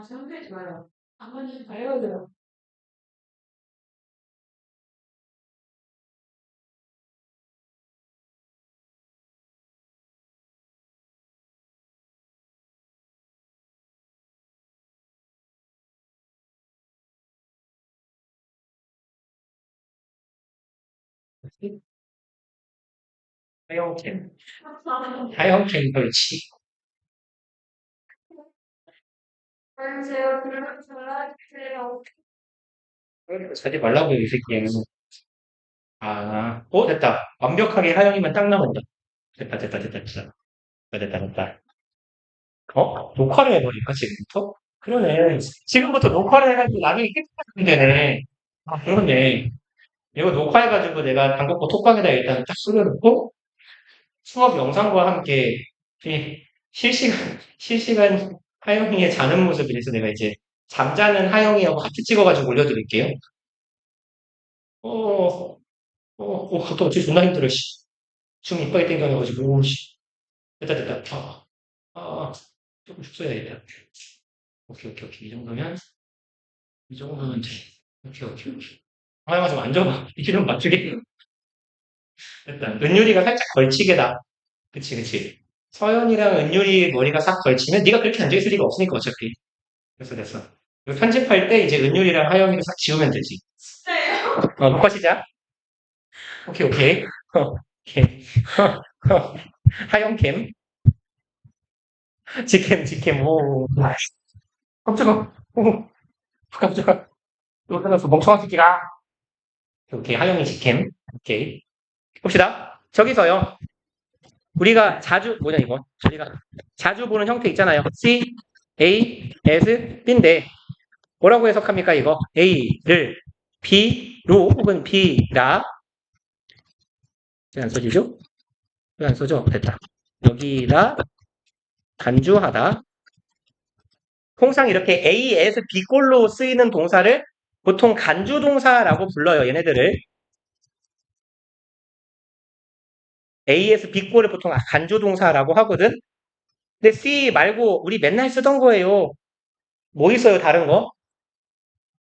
Speaker 2: 상대 좋아요. 한번은 알려줘요.
Speaker 1: 하영캔. 하영캔 설치.
Speaker 2: 안녕하세요. 그러면 전화주세요.
Speaker 1: 사지 말라고요, 이 새끼는. 아, 됐다. 완벽하게 하영이면 딱 남았다. 됐다. 됐다. 녹화를 해버릴까, 지금부터? 그러네. 지금부터 녹화를 해가지고 나중에 깨끗하면 되네. 아, 그러네. 이거 녹화해가지고 내가 당근코 톡방에다 일단 딱 숨겨놓고 수업 영상과 함께 실시간 하영이의 자는 모습이라서 내가 이제 잠자는 하영이하고 하트 찍어가지고 올려드릴게요. 갔다 어찌 존나 힘들어, 씨. 줌 이빨 땡겨가지고, 오, 씨. 됐다. 조금 축소해야겠다. 오케이. 이 정도면 돼. 오케이. 하영아 좀 앉아봐. 이좀 맞추게. 됐다. 은유리가 살짝 걸치게다. 그치. 서연이랑 은유리 머리가 싹 걸치면 네가 그렇게 앉아있을 리가 없으니까 어차피. 됐어. 이거 편집할 때 이제 은유리랑 하영이를 싹 지우면 되지.
Speaker 2: 진짜예요?
Speaker 1: 녹화 시작. 오케이. 오케이. 하영캠. 직캠. 오. 깜짝아. 오. 깜짝아. 또 끝났어. 멍청한 새끼가. 오케이. 하영이 직캠. 오케이. 봅시다. 저기서요. 우리가 뭐냐 이거. 우리가 자주 보는 형태 있잖아요. C, A, S, B인데 뭐라고 해석합니까 이거? A를 B로 혹은 B라 왜 안 써지죠? 왜 안 써져? 됐다. 여기다 간주하다. 통상 이렇게 A, S, B꼴로 쓰이는 동사를 보통 간주동사라고 불러요. 얘네들을. A, S, B꼴을 보통 간주동사라고 하거든. 근데 C 말고 우리 맨날 쓰던 거예요. 뭐 있어요? 다른 거?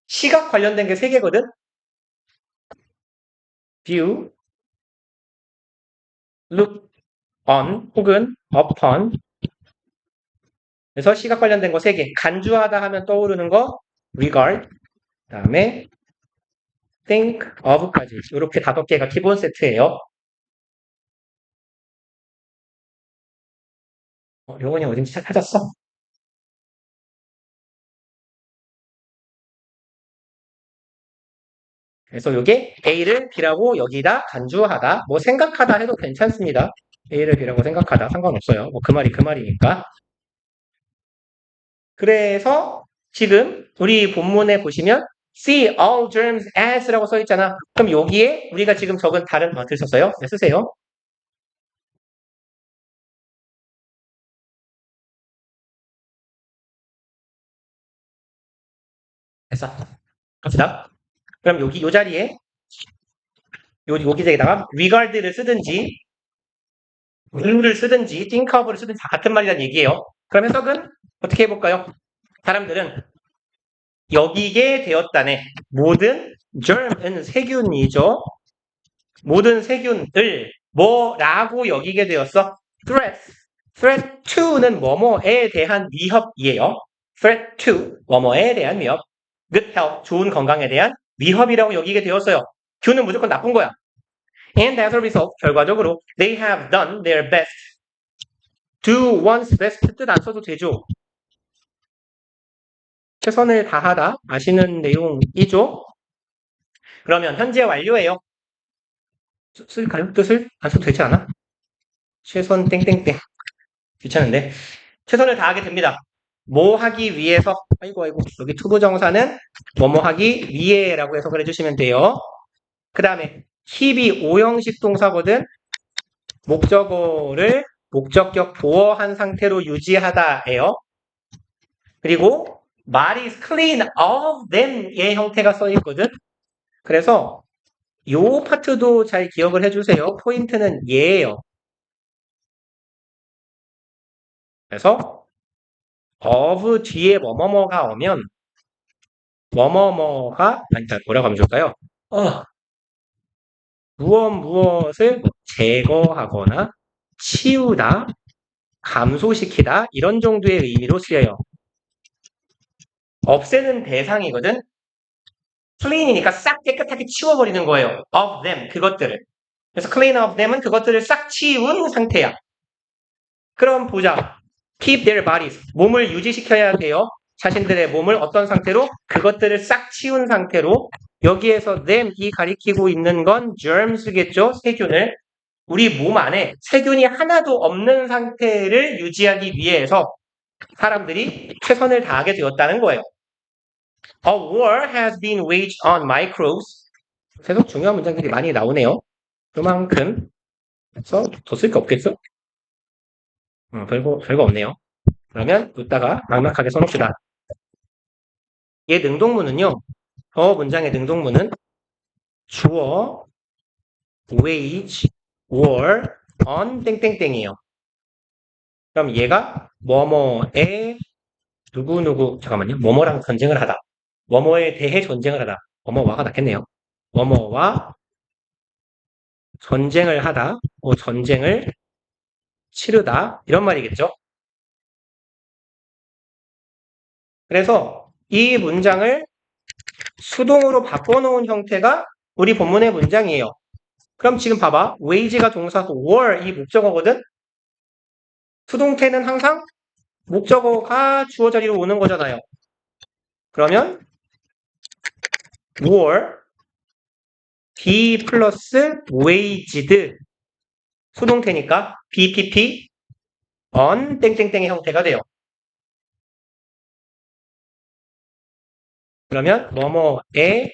Speaker 1: 시각 관련된 게 3개거든. view, look on 혹은 upon. 그래서 시각 관련된 거 3개. 간주하다 하면 떠오르는 거 regard. 그다음에 think of까지. 이렇게 5개가 기본 세트예요. 요건이 어딘지 찾았어? 그래서 요게 A를 B라고 여기다 간주하다. 뭐 생각하다 해도 괜찮습니다. A를 B라고 생각하다. 상관없어요. 뭐 그 말이 그 말이니까. 그래서 지금 우리 본문에 보시면 see all germs as라고 써 있잖아. 그럼 여기에 우리가 지금 적은 다른 들으셨어요? 네, 쓰세요. 됐어. 갑시다. 그럼 여기 요 자리에 여기다가 regard를 쓰든지 view를 쓰든지 think of를 쓰든지 다 같은 말이란 얘기예요. 그럼 해석은 어떻게 해볼까요? 사람들은 여기게 되었다네. 모든 germ은 세균이죠. 모든 세균을 뭐라고 여기게 되었어? threat to는 뭐뭐에 대한 위협이에요. threat to 뭐뭐에 대한 위협. good health 좋은 건강에 대한 위협이라고 여기게 되었어요. 균은 무조건 나쁜 거야. And as a result 결과적으로 they have done their best. do one's best 뜻 안 써도 되죠. 최선을 다하다 아시는 내용이죠. 그러면 현재 완료예요. 쓸까요? 뜻을 안 써도 되지 않아? 최선 땡땡땡 귀찮은데 최선을 다하게 됩니다. 뭐 하기 위해서 아이고 여기 투부정사는 뭐뭐 하기 위해라고 해석을 해주시면 돼요. 그 다음에 keep이 5형식 동사거든. 목적어를 목적격 보어한 상태로 유지하다예요. 그리고 말이 clean of them의 형태가 써 있거든. 그래서 요 파트도 잘 기억을 해주세요. 포인트는 얘예요. 그래서 of 뒤에 뭐뭐뭐가 오면 뭐뭐뭐가 아니다 뭐라고 하면 좋을까요? 무엇을 제거하거나 치우다, 감소시키다 이런 정도의 의미로 쓰여요. 없애는 대상이거든. clean이니까 싹 깨끗하게 치워버리는 거예요. of them 그것들을. 그래서 clean of them은 그것들을 싹 치운 상태야. 그럼 보자. keep their bodies. 몸을 유지시켜야 돼요. 자신들의 몸을 어떤 상태로? 그것들을 싹 치운 상태로. 여기에서 them이 가리키고 있는 건 germs겠죠? 세균을. 우리 몸 안에 세균이 하나도 없는 상태를 유지하기 위해서 사람들이 최선을 다하게 되었다는 거예요. A war has been waged on microbes. 계속 중요한 문장들이 많이 나오네요. 그만큼 그래서 더 쓸 게 없겠어? 별거 없네요. 그러면 이따가 막막하게 써놓읍시다. 얘 능동문은요. 저 문장의 능동문은 주어, wage, or, on 땡땡땡이에요. 그럼 얘가 뭐뭐에 누구누구 잠깐만요. 뭐뭐랑 전쟁을 하다. 뭐뭐에 대해 전쟁을 하다. 뭐뭐와가 낫겠네요. 뭐뭐와 전쟁을 하다. 전쟁을 치르다. 이런 말이겠죠. 그래서 이 문장을 수동으로 바꿔놓은 형태가 우리 본문의 문장이에요. 그럼 지금 봐봐. wage가 동사고 were 이 목적어거든. 수동태는 항상 목적어가 주어 자리로 오는 거잖아요. 그러면 were be 플러스 waged 수동태니까 BPP on 땡땡땡의 형태가 돼요. 그러면 뭐뭐에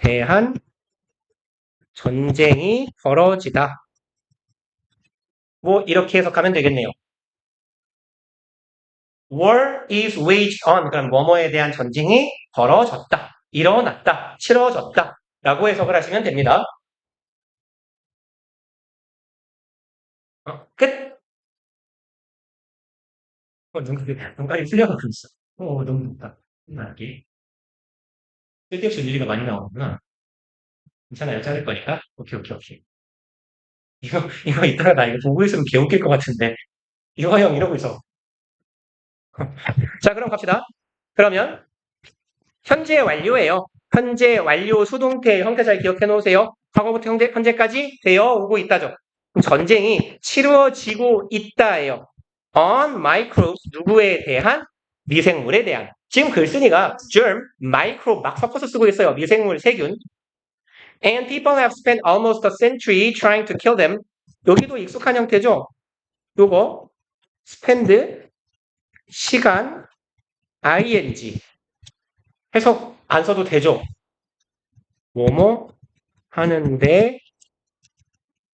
Speaker 1: 대한 전쟁이 벌어지다. 뭐 이렇게 해석하면 되겠네요. war is waged on 그럼 뭐뭐에 대한 전쟁이 벌어졌다. 일어났다. 치러졌다. 라고 해석을 하시면 됩니다. 끝. 눈깔이 풀려가고 있어. 너무 높다. 나게 쓸데없이 일리가 많이 나오는구나. 괜찮아요. 자를 거니까. 오케이. 이거 이따가 나 이거 보고 있으면 개웃길 것 같은데. 이거 형 이러고 있어. 자, 그럼 갑시다. 그러면 현재 완료예요. 현재 완료 수동태 형태 잘 기억해 놓으세요. 과거부터 현재까지 되어 오고 있다죠. 그럼 전쟁이 치루어지고 있다예요. on microbes 누구에 대한 미생물에 대한. 지금 글쓴이가 germ, microbe 막 섞어서 쓰고 있어요. 미생물, 세균. And people have spent almost a century trying to kill them. 여기도 익숙한 형태죠. 요거 spend 시간 ing 해석 안 써도 되죠. 뭐뭐 하는데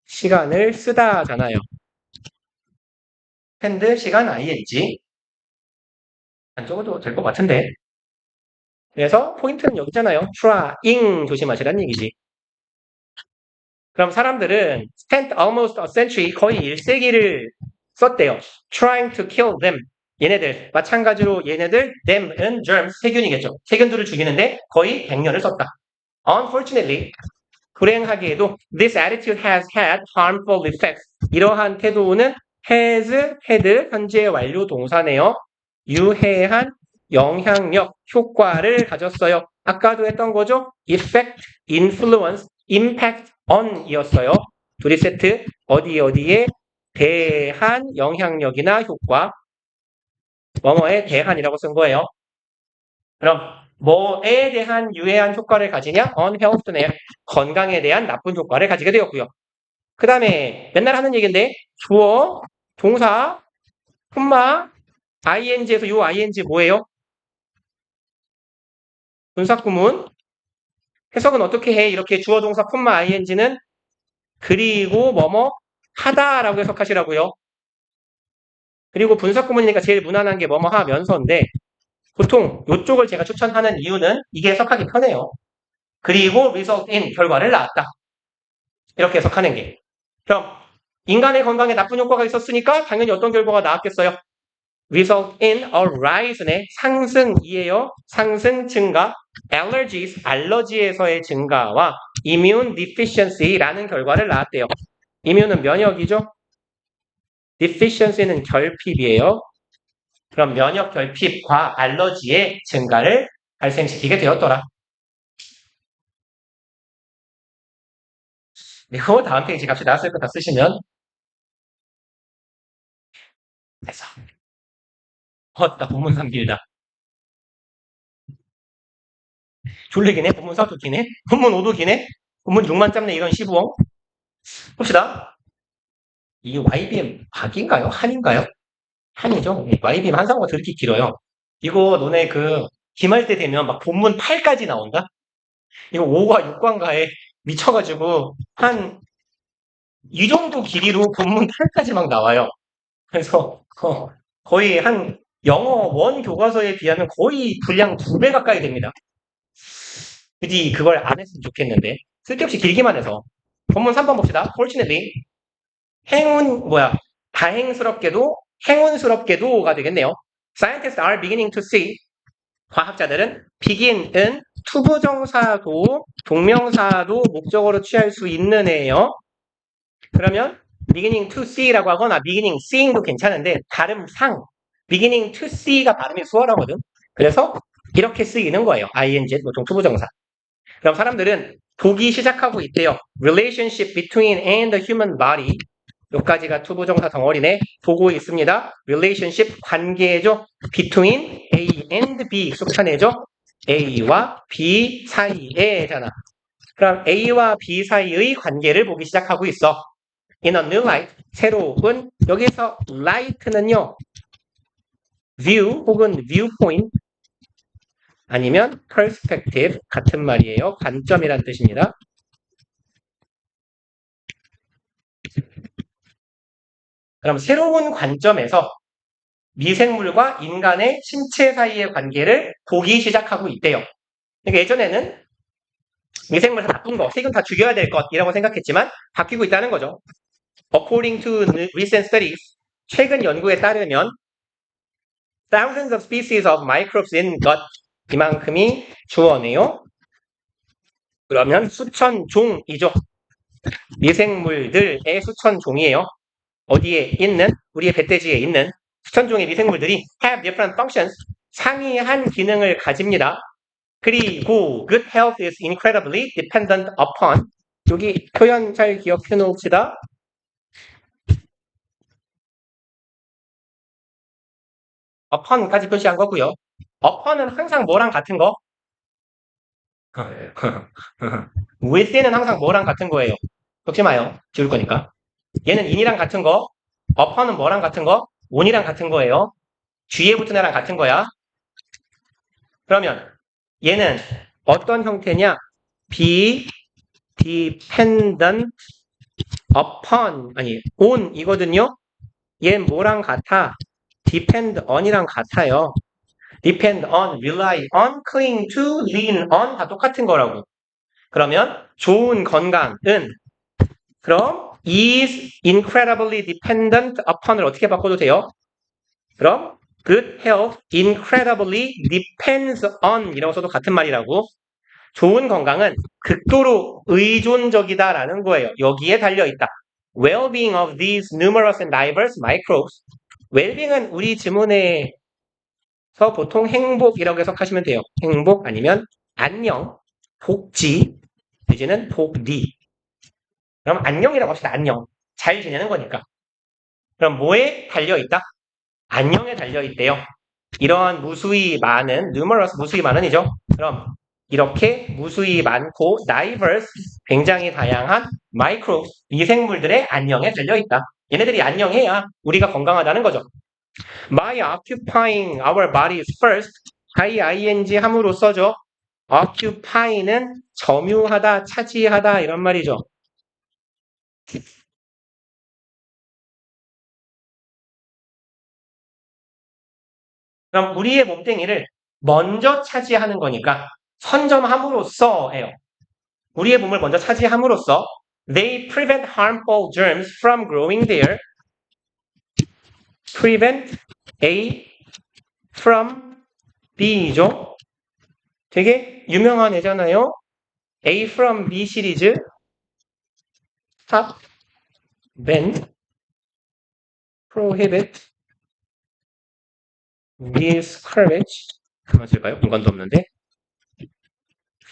Speaker 1: 시간을 쓰다잖아요. spend 시간 ing 안 적어도 될 것 같은데. 그래서 포인트는 여기잖아요. trying 조심하시라는 얘기지. 그럼 사람들은 spent almost a century 거의 1세기를 썼대요. trying to kill them. 얘네들 마찬가지로 얘네들 them은 germs 세균이겠죠. 세균들을 죽이는데 거의 100년을 썼다. Unfortunately 불행하게도 this attitude has had harmful effects. 이러한 태도는 has had 현재 완료 동사네요. 유해한 영향력, 효과를 가졌어요. 아까도 했던 거죠? effect, influence, impact on 이었어요. 둘이 세트 어디에 대한 영향력이나 효과 뭐뭐에 대한이라고 쓴 거예요. 그럼 뭐에 대한 유해한 효과를 가지냐? on health네. 건강에 대한 나쁜 효과를 가지게 되었고요. 그 다음에 맨날 하는 얘기인데 주어, 동사, 콤마, ing에서 요 ing 뭐예요? 분사구문. 해석은 어떻게 해? 이렇게 주어, 동사, 콤마, ing는 그리고 뭐뭐 하다라고 해석하시라고요. 그리고 분사구문이니까 제일 무난한 게 뭐뭐 하면서인데 보통 이쪽을 제가 추천하는 이유는 이게 해석하기 편해요. 그리고 result in 결과를 낳았다. 이렇게 해석하는 게. 그럼 인간의 건강에 나쁜 효과가 있었으니까 당연히 어떤 결과가 나왔겠어요? result in a rise네. 상승이에요. 상승 증가. allergies 알러지에서의 증가와 immune deficiency라는 결과를 낳았대요. immune은 면역이죠. deficiency는 결핍이에요. 그럼 면역 결핍과 알러지의 증가를 발생시키게 되었더라. 그리고 다음 페이지 갑시다. 쓸 거 다 쓰시면 됐어. 나 본문상 길다. 졸리긴 해. 본문 4도 기네. 본문 5도 기네. 본문 6만 짬네. 이건 15억. 봅시다. 이 YBM 박인가요? 한인가요? 한이죠. YBM 한상호가 그렇게 길어요. 이거 너네 기말 때 되면 막 본문 8까지 나온다? 이거 5과 6관가에 미쳐가지고 한 이 정도 길이로 본문 8까지 막 나와요. 그래서 거의 한 영어 원 교과서에 비하면 거의 분량 2배 가까이 됩니다. 굳이 그걸 안 했으면 좋겠는데 쓸데없이 길기만 해서 본문 3번 봅시다. Fortunately 다행스럽게도 행운스럽게도가 되겠네요. Scientists are beginning to see 과학자들은 begin은 투부정사도 동명사도 목적어로 취할 수 있는 애예요. 그러면 beginning to see라고 하거나 beginning seeing도 괜찮은데 발음상 beginning to see가 발음이 수월하거든. 그래서 이렇게 쓰이는 거예요. ing 보통 투부정사. 그럼 사람들은 보기 시작하고 있대요. relationship between and the human body. 여기까지가 투부정사 덩어리네. 보고 있습니다. relationship 관계죠. between A and B 익숙하네죠. A와 B 사이에잖아. 그럼 A와 B 사이의 관계를 보기 시작하고 있어. in a new light, 새로운 여기서 light는요. view 혹은 viewpoint 아니면 perspective 같은 말이에요. 관점이란 뜻입니다. 그럼 새로운 관점에서 미생물과 인간의 신체 사이의 관계를 보기 시작하고 있대요. 그러니까 예전에는 미생물에서 나쁜 거, 세균 다 죽여야 될 것이라고 생각했지만 바뀌고 있다는 거죠. According to recent studies, 최근 연구에 따르면 thousands of species of microbes in gut 이만큼이 주어네요. 그러면 수천 종이죠. 미생물들의 수천 종이에요. 어디에 있는 우리의 배돼지에 있는 수천 종의 미생물들이 have different functions 상이한 기능을 가집니다. 그리고 good health is incredibly dependent upon 여기 표현 잘 기억해 놓읍시다. upon까지 표시한 거고요. upon은 항상 뭐랑 같은 거? within은 항상 뭐랑 같은 거예요. 적지 마요. 지울 거니까. 얘는 in이랑 같은 거. upon은 뭐랑 같은 거? on이랑 같은 거예요. 뒤에 붙은 애랑 같은 거야. 그러면 얘는 어떤 형태냐? be dependent upon on 이거든요. 얘는 뭐랑 같아? depend on이랑 같아요. depend on, rely on, cling to, lean on 다 똑같은 거라고. 그러면 좋은 건강은 그럼 is incredibly dependent upon을 어떻게 바꿔도 돼요? 그럼 good health incredibly depends on 이라고 써도 같은 말이라고. 좋은 건강은 극도로 의존적이다라는 거예요. 여기에 달려있다. Well-being of these numerous and diverse microbes. Well-being은 우리 지문에서 보통 행복이라고 해석하시면 돼요. 행복 아니면 안녕, 복지, 내지는 복리. 그럼 안녕이라고 합시다. 안녕. 잘 지내는 거니까. 그럼 뭐에 달려있다? 안녕에 달려있대요. 이러한 무수히 많은, numerous 무수히 많은이죠. 그럼 이렇게 무수히 많고 diverse, 굉장히 다양한 microbes, 미생물들의 안녕에 달려있다. 얘네들이 안녕해야 우리가 건강하다는 거죠. By occupying our bodies first, ing 함으로 써죠. occupy는 점유하다, 차지하다 이런 말이죠. 그럼 우리의 몸뚱이를 먼저 차지하는 거니까 선점함으로써예요. 우리의 몸을 먼저 차지함으로써 they prevent harmful germs from growing there. prevent A from B죠. 되게 유명한 애잖아요. A from B 시리즈 stop, ban, prohibit, discourage 그만 쓸까요? 공간도 없는데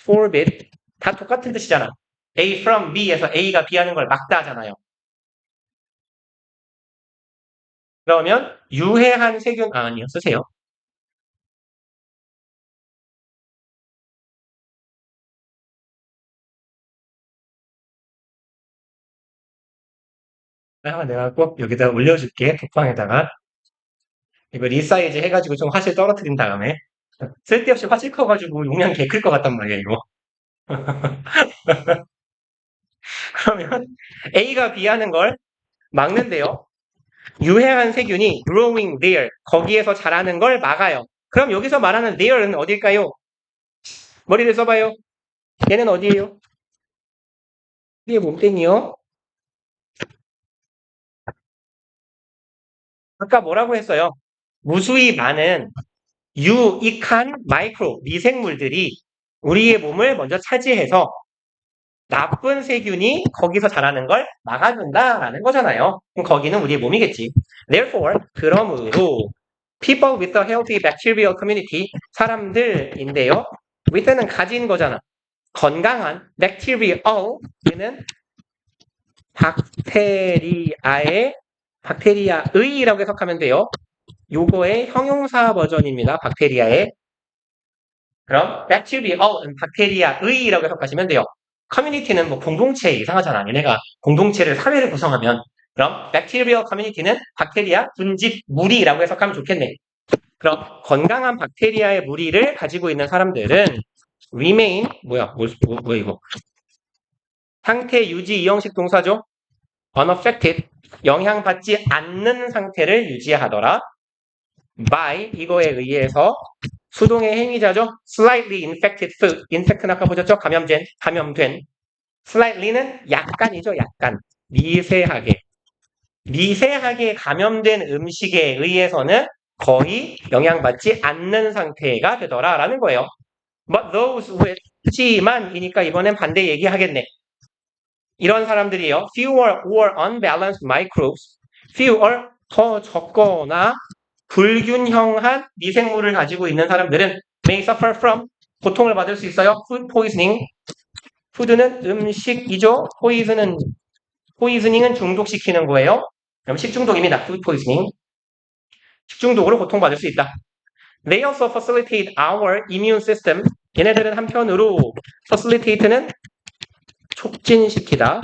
Speaker 1: forbid 다 똑같은 뜻이잖아. A from B에서 A가 B 하는 걸 막다 하잖아요. 그러면 유해한 세균 아니요 쓰세요. 내가 꼭 여기다 올려줄게. 독방에다가 이거 리사이즈 해가지고 좀 화실 떨어뜨린 다음에 쓸데없이 화실 커가지고 용량 개 클 것 같단 말이야 이거. 그러면 A가 B 하는 걸 막는데요. 유해한 세균이 growing there, 거기에서 자라는 걸 막아요. 그럼 여기서 말하는 there는 어딜까요? 머리를 써봐요. 얘는 어디예요? 이게 몸땡이요? 아까 뭐라고 했어요? 무수히 많은 유익한 마이크로, 미생물들이 우리의 몸을 먼저 차지해서 나쁜 세균이 거기서 자라는 걸 막아준다라는 거잖아요. 그럼 거기는 우리의 몸이겠지. Therefore, 그러므로 people with a healthy bacterial community, 사람들인데요. with는 가진 거잖아. 건강한 bacterial, 얘는 박테리아의라고 해석하면 돼요. 요거의 형용사 버전입니다. 박테리아의. 그럼 bacterial은 박테리아의라고 해석하시면 돼요. 커뮤니티는 뭐 공동체 이상하잖아. 얘네가 공동체를 사회를 구성하면 그럼 bacterial community는 박테리아 분집 무리라고 해석하면 좋겠네. 그럼 건강한 박테리아의 무리를 가지고 있는 사람들은 remain 뭐야 이거 상태 유지 이형식 동사죠. unaffected 영향받지 않는 상태를 유지하더라. by 이거에 의해서 수동의 행위자죠. slightly infected food. infect는 아까 보셨죠? 감염된. slightly는 약간이죠. 약간. 미세하게 감염된 음식에 의해서는 거의 영향받지 않는 상태가 되더라라는 거예요. But those with 지만이니까 이번엔 반대 얘기하겠네. 이런 사람들이요. fewer or unbalanced microbes. fewer 더 적거나 불균형한 미생물을 가지고 있는 사람들은 may suffer from 고통을 받을 수 있어요. food poisoning. food는 음식이죠. poisoning은 중독시키는 거예요. 그럼 식중독입니다. food poisoning. 식중독으로 고통받을 수 있다. They also facilitate our immune system. 얘네들은 한편으로 facilitate는 촉진시키다,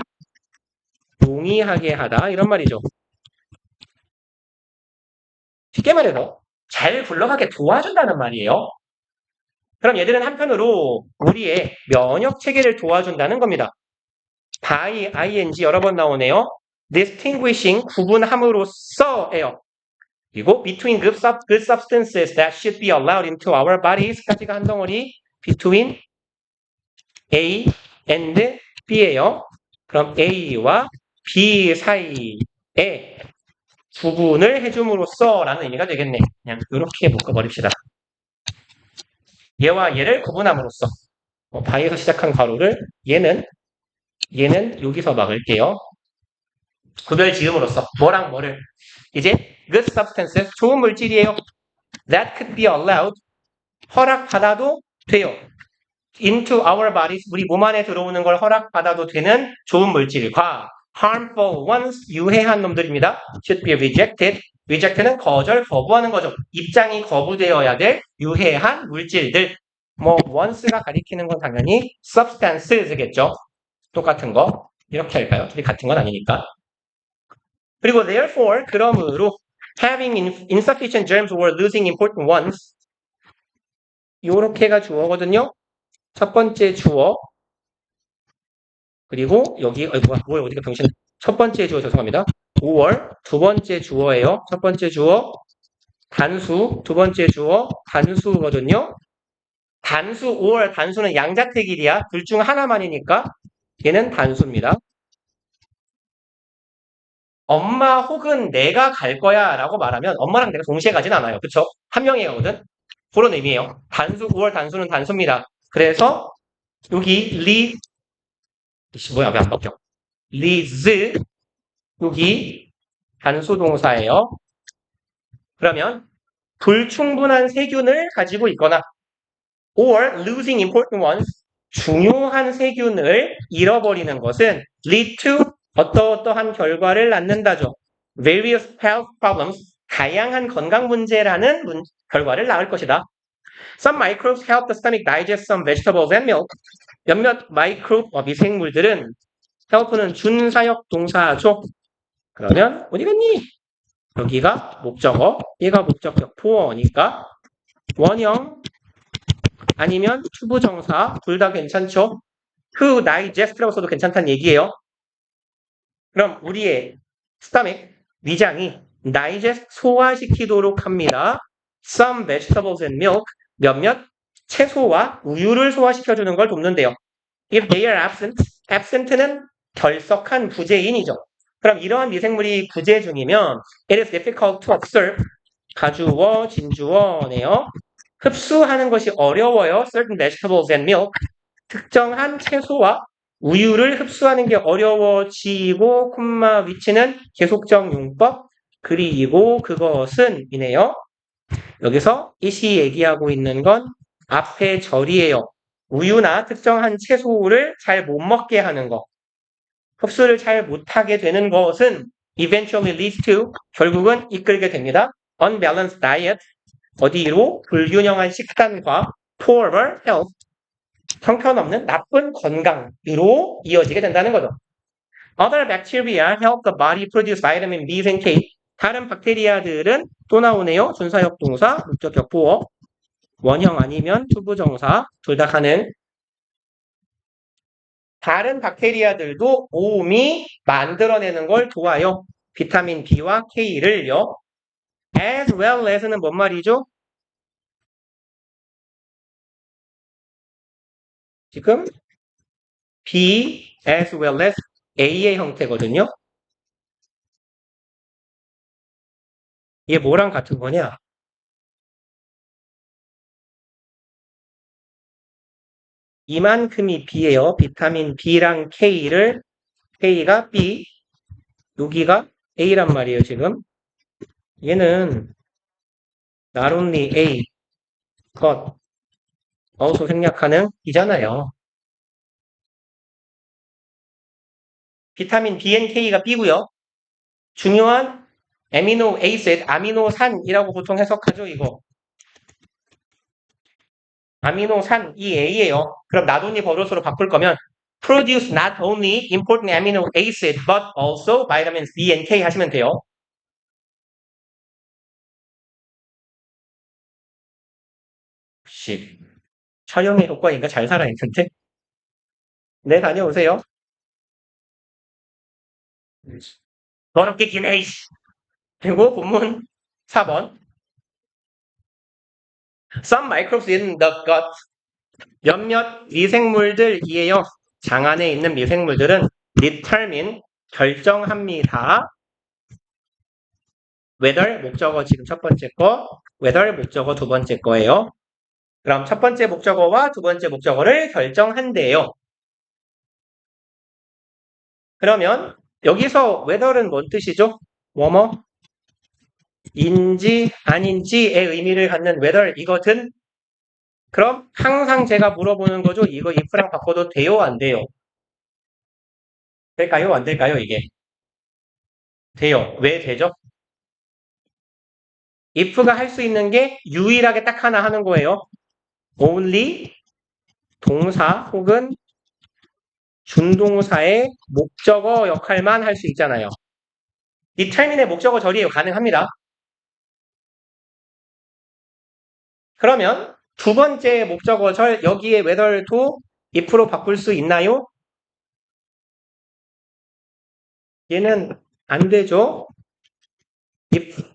Speaker 1: 용이하게 하다 이런 말이죠. 쉽게 말해서 잘 굴러가게 도와준다는 말이에요. 그럼 얘들은 한편으로 우리의 면역 체계를 도와준다는 겁니다. by ing 여러 번 나오네요. distinguishing 구분함으로써예요. 그리고 between good substances that should be allowed into our bodies까지가 한 덩어리 between A and B예요. 그럼 A와 B 사이에 구분을 해줌으로써 라는 의미가 되겠네. 그냥 이렇게 묶어버립시다. 얘와 얘를 구분함으로써 바에서 시작한 괄호를 얘는 여기서 막을게요. 구별 지음으로써 뭐랑 뭐를 이제 good substances 좋은 물질이에요. that could be allowed 허락받아도 돼요. into our bodies 우리 몸 안에 들어오는 걸 허락받아도 되는 좋은 물질과 harmful ones 유해한 놈들입니다. should be rejected. reject는 거부하는 거죠. 입장이 거부되어야 될 유해한 물질들. 뭐 once가 가리키는 건 당연히 substances겠죠. 똑같은 거. 이렇게 할까요? 둘이 같은 건 아니니까. 그리고 therefore 그러므로 having insufficient germs or losing important ones 요렇게가 주어거든요. 첫 번째 주어 그리고 여기 뭐야 어디가 병신 첫 번째 주어 죄송합니다. 5월 두 번째 주어예요. 첫 번째 주어 단수 두 번째 주어 단수거든요. 단수 5월 단수는 양자택일이야. 둘 중 하나만이니까 얘는 단수입니다. 엄마 혹은 내가 갈 거야 라고 말하면 엄마랑 내가 동시에 가진 않아요. 그쵸? 한 명이 가거든. 그런 의미예요. 단수 5월 단수는 단수입니다. 그래서 여기 뭐야 왜 안 바뀌어? 리즈 여기 단수 동사예요. 그러면 불충분한 세균을 가지고 있거나 or losing important ones 중요한 세균을 잃어버리는 것은 lead to 어떠한 결과를 낳는다죠. various health problems 다양한 건강 문제라는 결과를 낳을 것이다. Some microbes help the stomach digest some vegetables and milk. 몇몇 미생물들은 help는 준사역 동사죠. 그러면 어디 갔니? 여기가 목적어, 얘가 목적격 보어니까 원형 아니면 투부정사 둘 다 괜찮죠? to digest라고 써도 괜찮다는 얘기예요. 그럼 우리의 stomach, 위장이 digest 소화시키도록 합니다. Some vegetables and milk 몇몇 채소와 우유를 소화시켜주는 걸 돕는데요. If they are absent는 결석한 부재인이죠. 그럼 이러한 미생물이 부재 중이면 it is difficult to observe 가주어, 진주어네요. 흡수하는 것이 어려워요. Certain vegetables and milk 특정한 채소와 우유를 흡수하는 게 어려워지고 콤마 위치는 계속적 용법 그리고 그것은 이네요. 여기서 이시 얘기하고 있는 건 앞에 절이에요. 우유나 특정한 채소를 잘 못 먹게 하는 거. 흡수를 잘 못하게 되는 것은 eventually leads to 결국은 이끌게 됩니다. unbalanced diet 어디로? 불균형한 식단과 poorer health 형편없는 나쁜 건강으로 이어지게 된다는 거죠. Other bacteria help the body produce vitamin B and K. 다른 박테리아들은 또 나오네요. 준사역 동사, 목적격 보어, 원형 아니면 투부정사 둘 다 가능. 다른 박테리아들도 몸이 만들어내는 걸 도와요. 비타민 B와 K를요. As well as는 뭔 말이죠? 지금 B as well as A의 형태거든요. 이게 뭐랑 같은 거냐? 이만큼이 B예요. 비타민 B랑 K가 B, 여기가 A란 말이에요, 지금. 얘는 not only A, but also 생략하는 이잖아요. 비타민 B and K가 B고요. 중요한 아미노 에이시드, 아미노산이라고 보통 해석하죠, 이거. 아미노산, 이 A예요. 그럼 not only 버릇으로 바꿀 거면 produce not only important amino acid but also vitamins B and K 하시면 돼요. 혹시 촬영의 효과인가? 잘 살아있는데? 네, 다녀오세요. 더럽게 기네, 이씨. 그리고 본문 4번. Some microbes in the gut. 몇몇 미생물들이에요. 장 안에 있는 미생물들은 determine, 결정합니다. whether, 목적어 지금 첫 번째 거, whether, 목적어 두 번째 거예요. 그럼 첫 번째 목적어와 두 번째 목적어를 결정한대요. 그러면 여기서 whether는 뭔 뜻이죠? 뭐뭐? 인지 아닌지의 의미를 갖는 whether 이것은 그럼 항상 제가 물어보는 거죠. 이거 if랑 바꿔도 돼요? 안 돼요? 될까요? 안 될까요? 이게? 돼요. 왜 되죠? if가 할 수 있는 게 유일하게 딱 하나 하는 거예요. only 동사 혹은 준동사의 목적어 역할만 할 수 있잖아요. determine의 목적어 절이에요. 가능합니다. 그러면 두 번째 목적어 절 여기에 whether도 if로 바꿀 수 있나요? 얘는 안 되죠.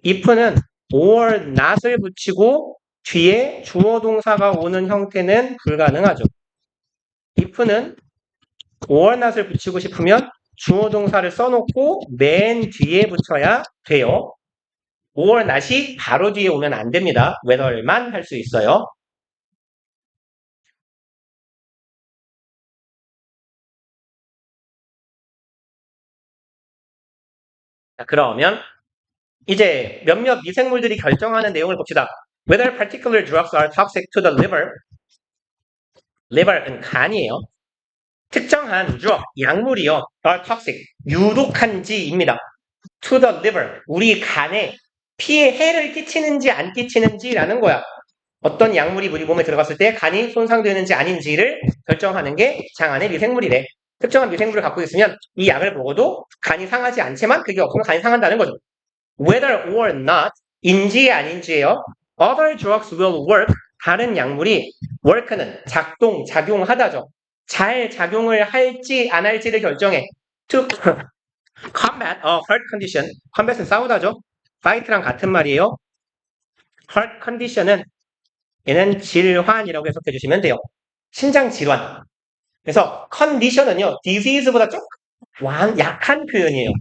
Speaker 1: if는 or not을 붙이고 뒤에 주어 동사가 오는 형태는 불가능하죠. if는 or not을 붙이고 싶으면 주어 동사를 써놓고 맨 뒤에 붙여야 돼요. or not이 바로 뒤에 오면 안 됩니다. whether만 할 수 있어요. 자, 그러면 이제 몇몇 미생물들이 결정하는 내용을 봅시다. Whether particular drugs are toxic to the liver. liver은 간이에요. 특정한 drug, 약물이요. are toxic, 유독한지입니다. to the liver, 우리 간에 피해 해를 끼치는지 안 끼치는지라는 거야. 어떤 약물이 우리 몸에 들어갔을 때 간이 손상되는지 아닌지를 결정하는 게 장 안의 미생물이래. 특정한 미생물을 갖고 있으면 이 약을 먹어도 간이 상하지 않지만 그게 없으면 간이 상한다는 거죠. Whether or not, 인지 아닌지예요. Other drugs will work, 다른 약물이 work는 작동, 작용하다죠. 잘 작용을 할지 안 할지를 결정해. To combat a heart condition, combat은 싸우다죠. fight랑 같은 말이에요. heart condition은 얘는 질환이라고 해석해 주시면 돼요. 심장 질환. 그래서 condition은요, disease보다 조금 약한 표현이에요.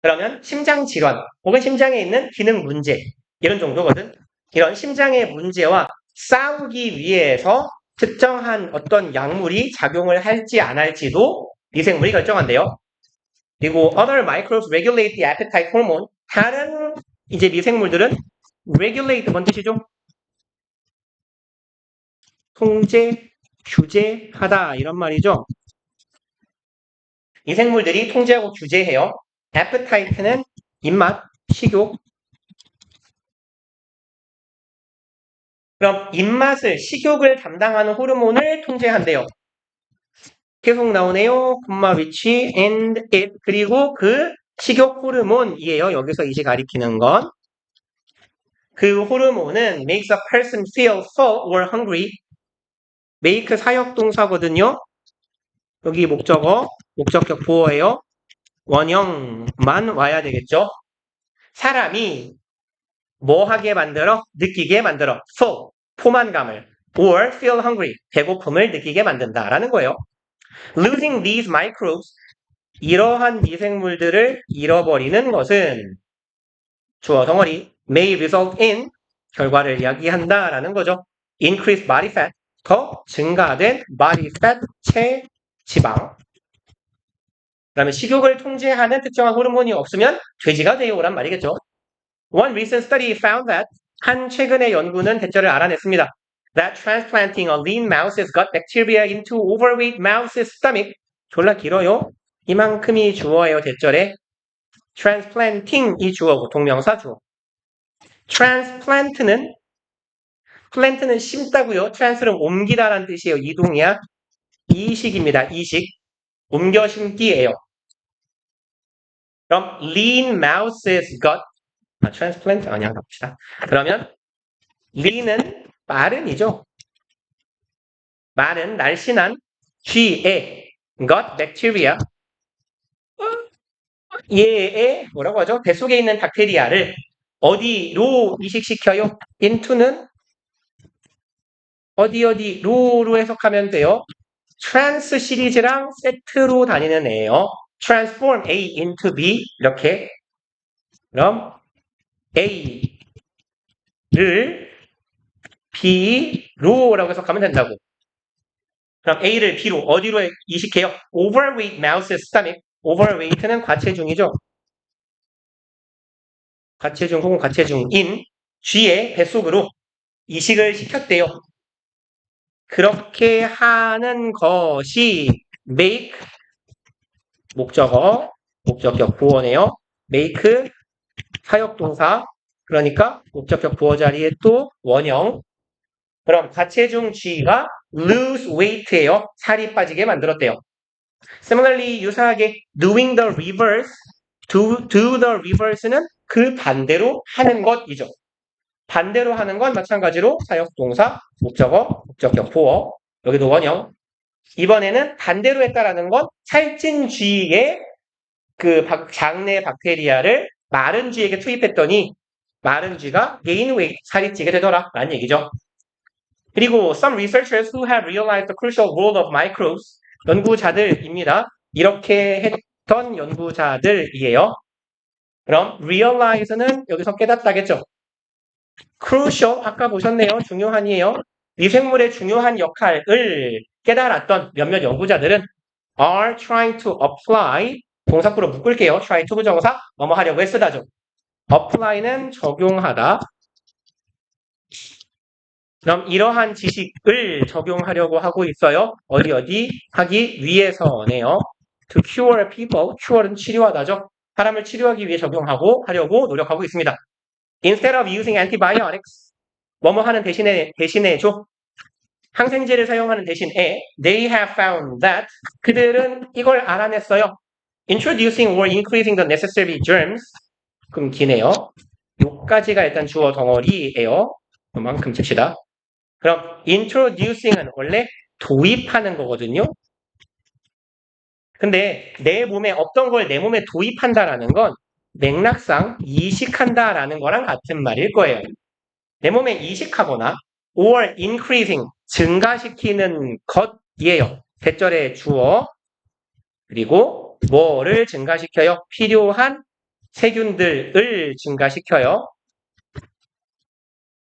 Speaker 1: 그러면 심장 질환 혹은 심장에 있는 기능 문제 이런 정도거든. 이런 심장의 문제와 싸우기 위해서 특정한 어떤 약물이 작용을 할지 안 할지도 미생물이 결정한대요. 그리고 other microbes regulate the appetite hormone. 다른 이제 미생물들은 regulate 뭔 뜻이죠? 통제, 규제하다 이런 말이죠. 미생물들이 통제하고 규제해요. appetite는 입맛, 식욕. 그럼 입맛을, 식욕을 담당하는 호르몬을 통제한대요. 계속 나오네요. 콤마 위치 and it. 그리고 그 식욕 호르몬이에요. 여기서 이시 가리키는 건. 그 호르몬은 makes a person feel full or hungry. make 사역 동사거든요. 여기 목적어, 목적격 보어예요. 원형만 와야 되겠죠. 사람이 뭐 하게 만들어? 느끼게 만들어. full, 포만감을. or feel hungry, 배고픔을 느끼게 만든다라는 거예요. Losing these microbes, 이러한 미생물들을 잃어버리는 것은 주어 덩어리 may result in, 결과를 이야기한다라는 거죠. Increased body fat, 더 증가된 body fat, 체지방. 그다음에 식욕을 통제하는 특정한 호르몬이 없으면 돼지가 돼요란 말이겠죠. One recent study found that, 한 최근의 연구는 대처를 알아냈습니다. That transplanting a lean mouse's gut bacteria into overweight mouse's stomach, 졸라 길어요. 이만큼이 주어예요, 대절에. transplanting 이 주어고 동명사 주어. transplant는 plant는 심다고요. trans는 옮기다라는 뜻이에요. 이동이야. 이식입니다. 이식. 옮겨 심기예요. 그럼 lean mouse's gut, transplant 아니야, 갑시다. 그러면 lean은 빠른이죠. 말은 날씬한 쥐의 gut bacteria, 얘의 뭐라고 하죠? 뱃속에 있는 박테리아를 어디로 이식시켜요? into는 어디로 해석하면 돼요? trans 시리즈랑 세트로 다니는 애예요. transform A into B 이렇게. 그럼 A를 B로라고 해석하면 된다고. 그럼 A를 B로 어디로 이식해요? overweight mouse's stomach. overweight는 과체중이죠. 과체중 혹은 과체중인 G의 뱃속으로 이식을 시켰대요. 그렇게 하는 것이 make, 목적어, 목적격 보어네요. make 사역동사, 그러니까 목적격 보어 자리에 또 원형. 그럼 과체중 G가 lose weight예요. 살이 빠지게 만들었대요. Similarly, 유사하게 doing the reverse, do the reverse는 그 반대로 하는 것이죠. 반대로 하는 건 마찬가지로 사역동사, 목적어, 목적격 보어, 여기도 원형. 이번에는 반대로 했다라는 건 살찐 쥐의 그 장내 박테리아를 마른 쥐에게 투입했더니 마른 쥐가 gain weight, 살이 찌게 되더라 라는 얘기죠. 그리고 some researchers who have realized the crucial role of microbes, 연구자들입니다. 이렇게 했던 연구자들이에요. 그럼 realize는 여기서 깨닫다겠죠. crucial, 아까 보셨네요. 중요한이에요. 미생물의 중요한 역할을 깨달았던 몇몇 연구자들은 are trying to apply, 동사구로 묶을게요. try to 부정사, 뭐뭐 하려고 애쓰다죠. apply는 적용하다. 그럼 이러한 지식을 적용하려고 하고 있어요. 어디 하기 위해서네요. To cure people, cure는 치료하다죠. 사람을 치료하기 위해 적용하고 하려고 노력하고 있습니다. Instead of using antibiotics, 뭐뭐 하는 대신에 줘. 항생제를 사용하는 대신에 they have found that, 그들은 이걸 알아냈어요. Introducing or increasing the necessary germs, 그럼 기네요. 요까지가 일단 주어 덩어리예요. 그만큼 칩시다. 그럼 introducing은 원래 도입하는 거거든요. 근데 내 몸에 없던 걸 내 몸에 도입한다라는 건 맥락상 이식한다라는 거랑 같은 말일 거예요. 내 몸에 이식하거나 or increasing 증가시키는 것이에요. 대절의 주어 그리고 뭐를 증가시켜요? 필요한 세균들을 증가시켜요.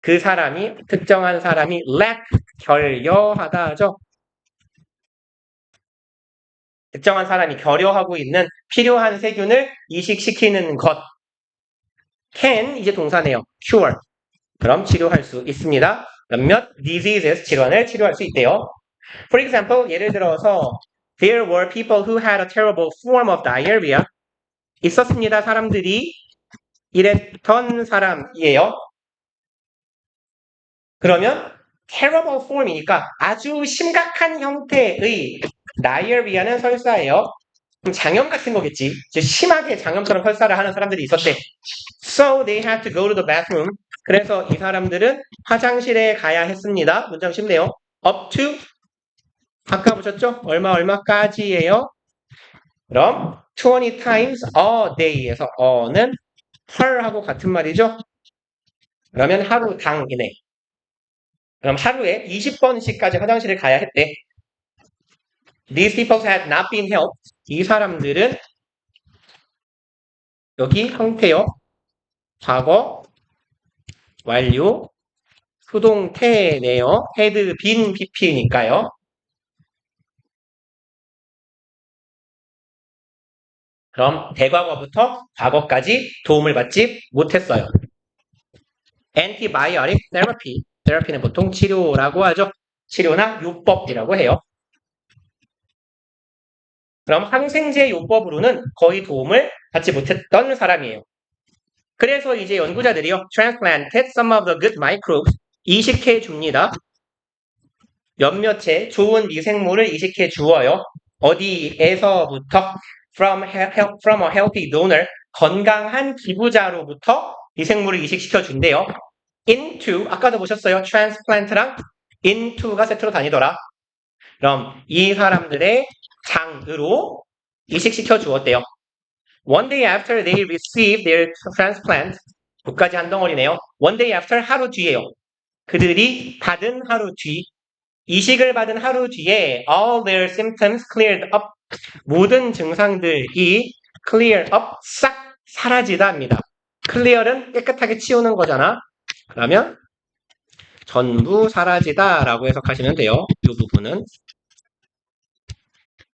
Speaker 1: 그 사람이 특정한 사람이 lack 결여하다죠. 특정한 사람이 결여하고 있는 필요한 세균을 이식시키는 것. can 이제 동사네요. cure. 그럼 치료할 수 있습니다. 몇몇 diseases 질환을 치료할 수 있대요. For example, 예를 들어서 there were people who had a terrible form of diarrhea. 있었습니다. 사람들이 이랬던 사람이에요. 그러면 terrible form이니까 아주 심각한 형태의 diarrhea는 설사예요. 그럼 장염 같은 거겠지. 심하게 장염처럼 설사를 하는 사람들이 있었대. So they had to go to the bathroom. 그래서 이 사람들은 화장실에 가야 했습니다. 문장 쉽네요. Up to 아까 보셨죠? 얼마까지예요? 그럼 20 times a day에서 a는 her하고 같은 말이죠? 그러면 하루당이네. 그럼 하루에 20번씩까지 화장실을 가야 했대. These people had not been helped. 이 사람들은 여기 형태요. 과거, 완료, 수동태네요. had been pp니까요. 그럼 대과거부터 과거까지 도움을 받지 못했어요. Antibiotic therapy. 테라피는 보통 치료라고 하죠. 치료나 요법이라고 해요. 그럼 항생제 요법으로는 거의 도움을 받지 못했던 사람이에요. 그래서 이제 연구자들이요. transplanted some of the good microbes. 이식해 줍니다. 몇몇의 좋은 미생물을 이식해 주어요. 어디에서부터? From a healthy donor. 건강한 기부자로부터 미생물을 이식시켜 준대요. into, 아까도 보셨어요. transplant랑 into가 세트로 다니더라. 그럼 이 사람들의 장으로 이식시켜 주었대요. One day after they received their transplant, 끝까지 한 덩어리네요. One day after 하루 뒤에요. 그들이 받은 하루 뒤, 이식을 받은 하루 뒤에 all their symptoms cleared up. 모든 증상들이 clear up, 싹 사라지다 합니다. clear은 깨끗하게 치우는 거잖아. 그러면 전부 사라지다라고 해석하시면 돼요. 이 부분은.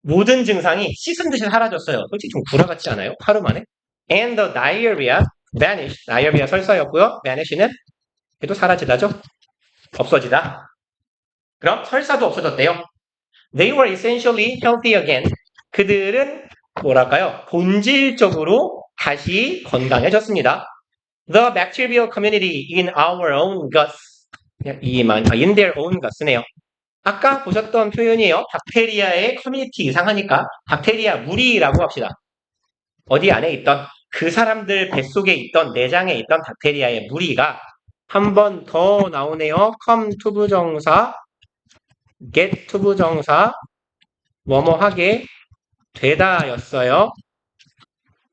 Speaker 1: 모든 증상이 씻은 듯이 사라졌어요. 솔직히 좀 구라 같지 않아요? 하루 만에? And the diarrhea vanished. diarrhea 설사였고요. vanish는 얘도 사라지다죠? 없어지다. 그럼 설사도 없어졌대요. They were essentially healthy again. 그들은 뭐랄까요? 본질적으로 다시 건강해졌습니다. The bacterial community in our own guts. in their own guts네요. 아까 보셨던 표현이에요. 박테리아의 커뮤니티 이상하니까 박테리아 무리라고 합시다. 어디 안에 있던 그 사람들 뱃속에 있던 내장에 있던 박테리아의 무리가 한 번 더 나오네요. come to 부정사, get to 부정사, 뭐뭐하게 되다였어요.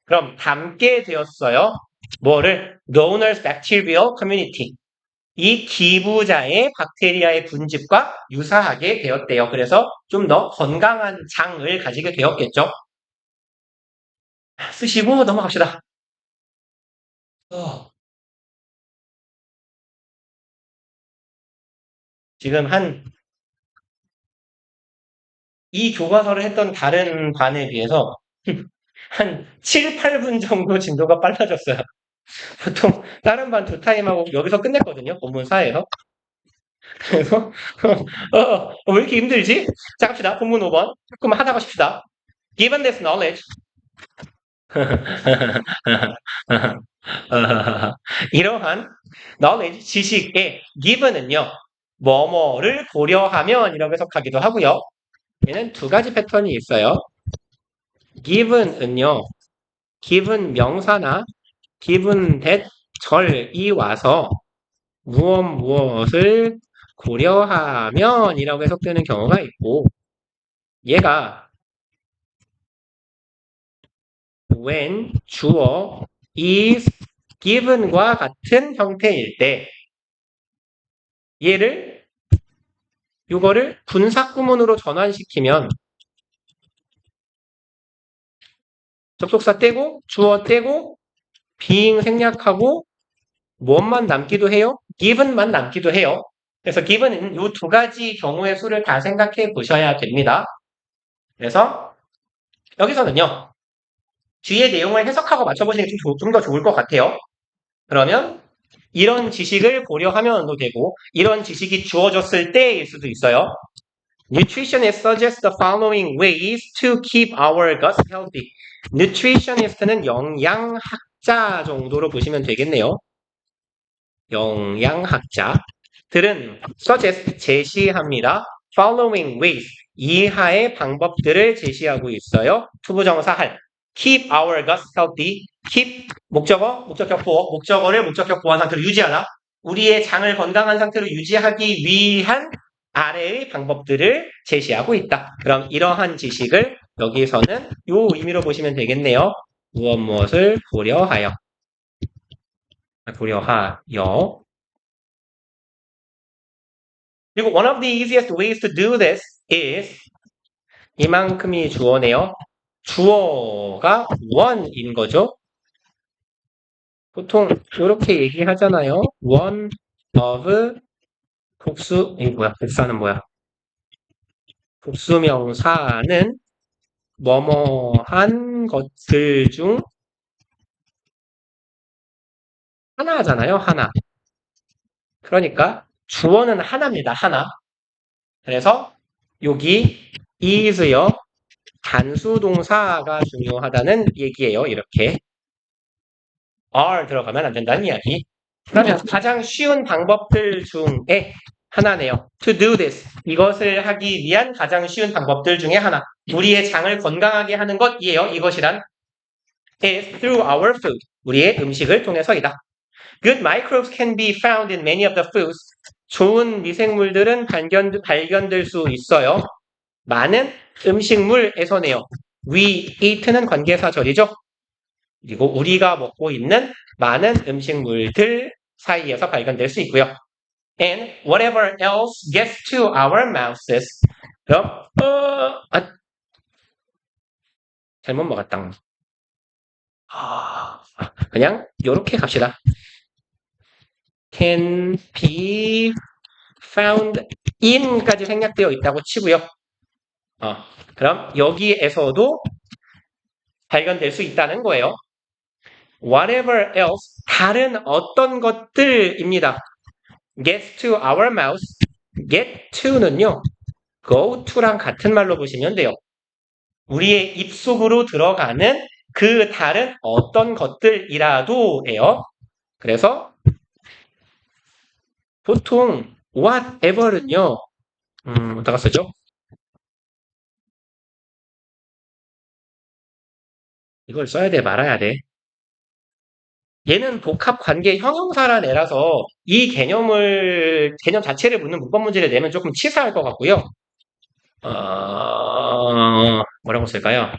Speaker 1: 그럼 담게 되었어요. 뭐를? Donors Bacterial Community. 이 기부자의 박테리아의 분집과 유사하게 되었대요. 그래서 좀 더 건강한 장을 가지게 되었겠죠. 쓰시고 넘어갑시다. 지금 이 교과서를 했던 다른 반에 비해서 한 7, 8분 정도 진도가 빨라졌어요. 보통 다른 반 두 타임하고 여기서 끝냈거든요. 본문 4에서. 그래서 왜 이렇게 힘들지? 자, 갑시다. 본문 5번. 조금만 하다가 쉽시다. Given this knowledge. 이러한 knowledge, 지식의 given은요. 뭐뭐를 고려하면 이라고 해석하기도 하고요. 얘는 두 가지 패턴이 있어요. given은요. given 명사나 given that 절이 와서 무엇을 고려하면 이라고 해석되는 경우가 있고 얘가 when 주어 is given과 같은 형태일 때 이거를 분사구문으로 전환시키면 접속사 떼고 주어 떼고 being 생략하고 무엇만 남기도 해요? given만 남기도 해요. 그래서 given은 이 두 가지 경우의 수를 다 생각해 보셔야 됩니다. 그래서 여기서는요. 뒤에 내용을 해석하고 맞춰보시는 게 좀 더 좋을 것 같아요. 그러면 이런 지식을 고려하면도 되고 이런 지식이 주어졌을 때일 수도 있어요. Nutritionists suggest the following ways to keep our guts healthy. Nutritionist는 영양학자 정도로 보시면 되겠네요. 영양학자들은 suggest 제시합니다. Following ways 이하의 방법들을 제시하고 있어요. 투부정사 할 keep our guts healthy. keep 목적어, 목적격 보어, 목적어를 목적격 보완 상태로 유지하다. 우리의 장을 건강한 상태로 유지하기 위한 아래의 방법들을 제시하고 있다. 그럼 이러한 지식을 여기서는 요 의미로 보시면 되겠네요. 무엇을 고려하여. 그리고 one of the easiest ways to do this is 이만큼이 주어네요. 주어가 one인 거죠. 보통 이렇게 얘기하잖아요. one of 복수는 뭐야? 복수명사는 뭐뭐한 것들 중 하나잖아요. 하나. 그러니까 주어는 하나입니다. 하나. 그래서 여기 is요. 단수 동사가 중요하다는 얘기예요. 이렇게. are 들어가면 안 된다는 이야기. 그러면 가장 쉬운 방법들 중에 하나네요. To do this. 이것을 하기 위한 가장 쉬운 방법들 중에 하나. 우리의 장을 건강하게 하는 것이에요. 이것이란 is through our food. 우리의 음식을 통해서이다. Good microbes can be found in many of the foods. 좋은 미생물들은 발견될 수 있어요. 많은 음식물에서네요. We eat는 관계사절이죠. 그리고 우리가 먹고 있는 많은 음식물들 사이에서 발견될 수 있고요. And whatever else gets to our mouths. 그럼 잘못 먹었다. 그냥 이렇게 갑시다. Can be found in까지 생략되어 있다고 치고요. 그럼 여기에서도 발견될 수 있다는 거예요. Whatever else, 다른 어떤 것들입니다. Gets to our mouth. Get to는요. Go to랑 같은 말로 보시면 돼요. 우리의 입속으로 들어가는 그 다른 어떤 것들이라도예요. 그래서 보통 whatever는요. 어디다가 쓰죠? 이걸 써야 돼, 말아야 돼. 얘는 복합 관계 형용사란 애라서 이 개념 자체를 묻는 문법 문제를 내면 조금 치사할 것 같고요. 뭐라고 쓸까요?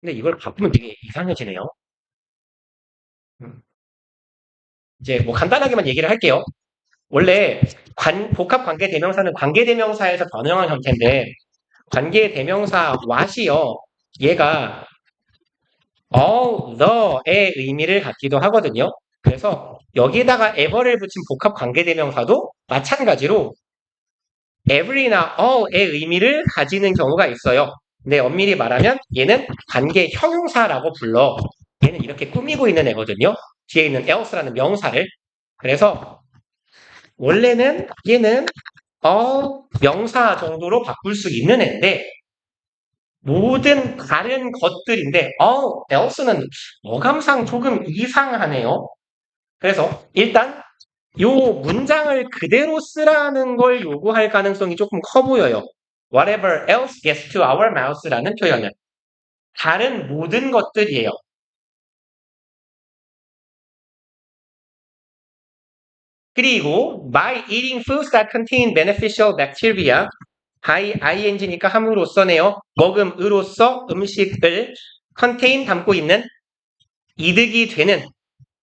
Speaker 1: 근데 이걸 바꾸면 되게 이상해지네요. 음. 이제 뭐 간단하게만 얘기를 할게요. 원래 복합 관계 대명사는 관계 대명사에서 변형한 형태인데 관계 대명사 what이요. 얘가 all the의 의미를 갖기도 하거든요. 그래서 여기다가 ever를 붙인 복합 관계 대명사도 마찬가지로 every나 all의 의미를 가지는 경우가 있어요. 근데 엄밀히 말하면 얘는 관계 형용사라고 불러. 얘는 이렇게 꾸미고 있는 애거든요. 뒤에 있는 else라는 명사를. 그래서 원래는 얘는 명사 정도로 바꿀 수 있는 애인데 모든 다른 것들인데 else는 어감상 조금 이상하네요. 그래서 일단 요 문장을 그대로 쓰라는 걸 요구할 가능성이 조금 커 보여요. Whatever else gets to our mouths라는 표현은 다른 모든 것들이에요. 그리고 by eating foods that contain beneficial bacteria, by ing니까 함으로써네요. 먹음으로써 음식을 contain 담고 있는 이득이 되는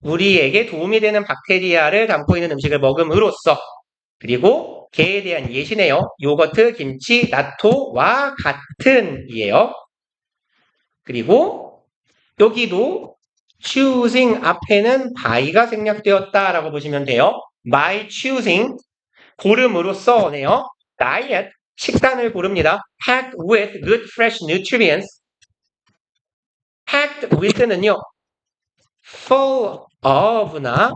Speaker 1: 우리에게 도움이 되는 박테리아를 담고 있는 음식을 먹음으로써 그리고 개에 대한 예시네요. 요거트, 김치, 나토와 같은 이에요. 그리고 여기도 choosing 앞에는 by가 생략되었다라고 보시면 돼요. by choosing 고름으로써네요. diet 식단을 고릅니다. packed with good fresh nutrients. packed with는요. full of나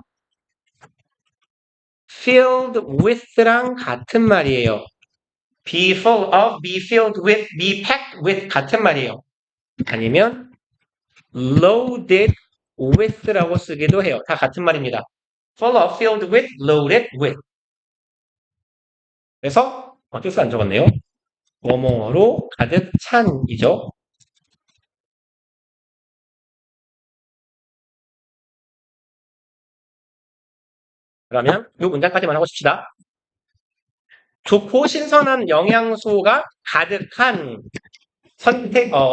Speaker 1: filled with랑 같은 말이에요. be full of, be filled with, be packed with 같은 말이에요. 아니면 loaded with라고 쓰기도 해요. 다 같은 말입니다. full of, filled with, loaded with. 그래서 뜻을 안 적었네요. 뭐뭐로 가득 찬이죠. 그러면 이 문장까지만 하고 싶시다. 좋고 신선한 영양소가 가득한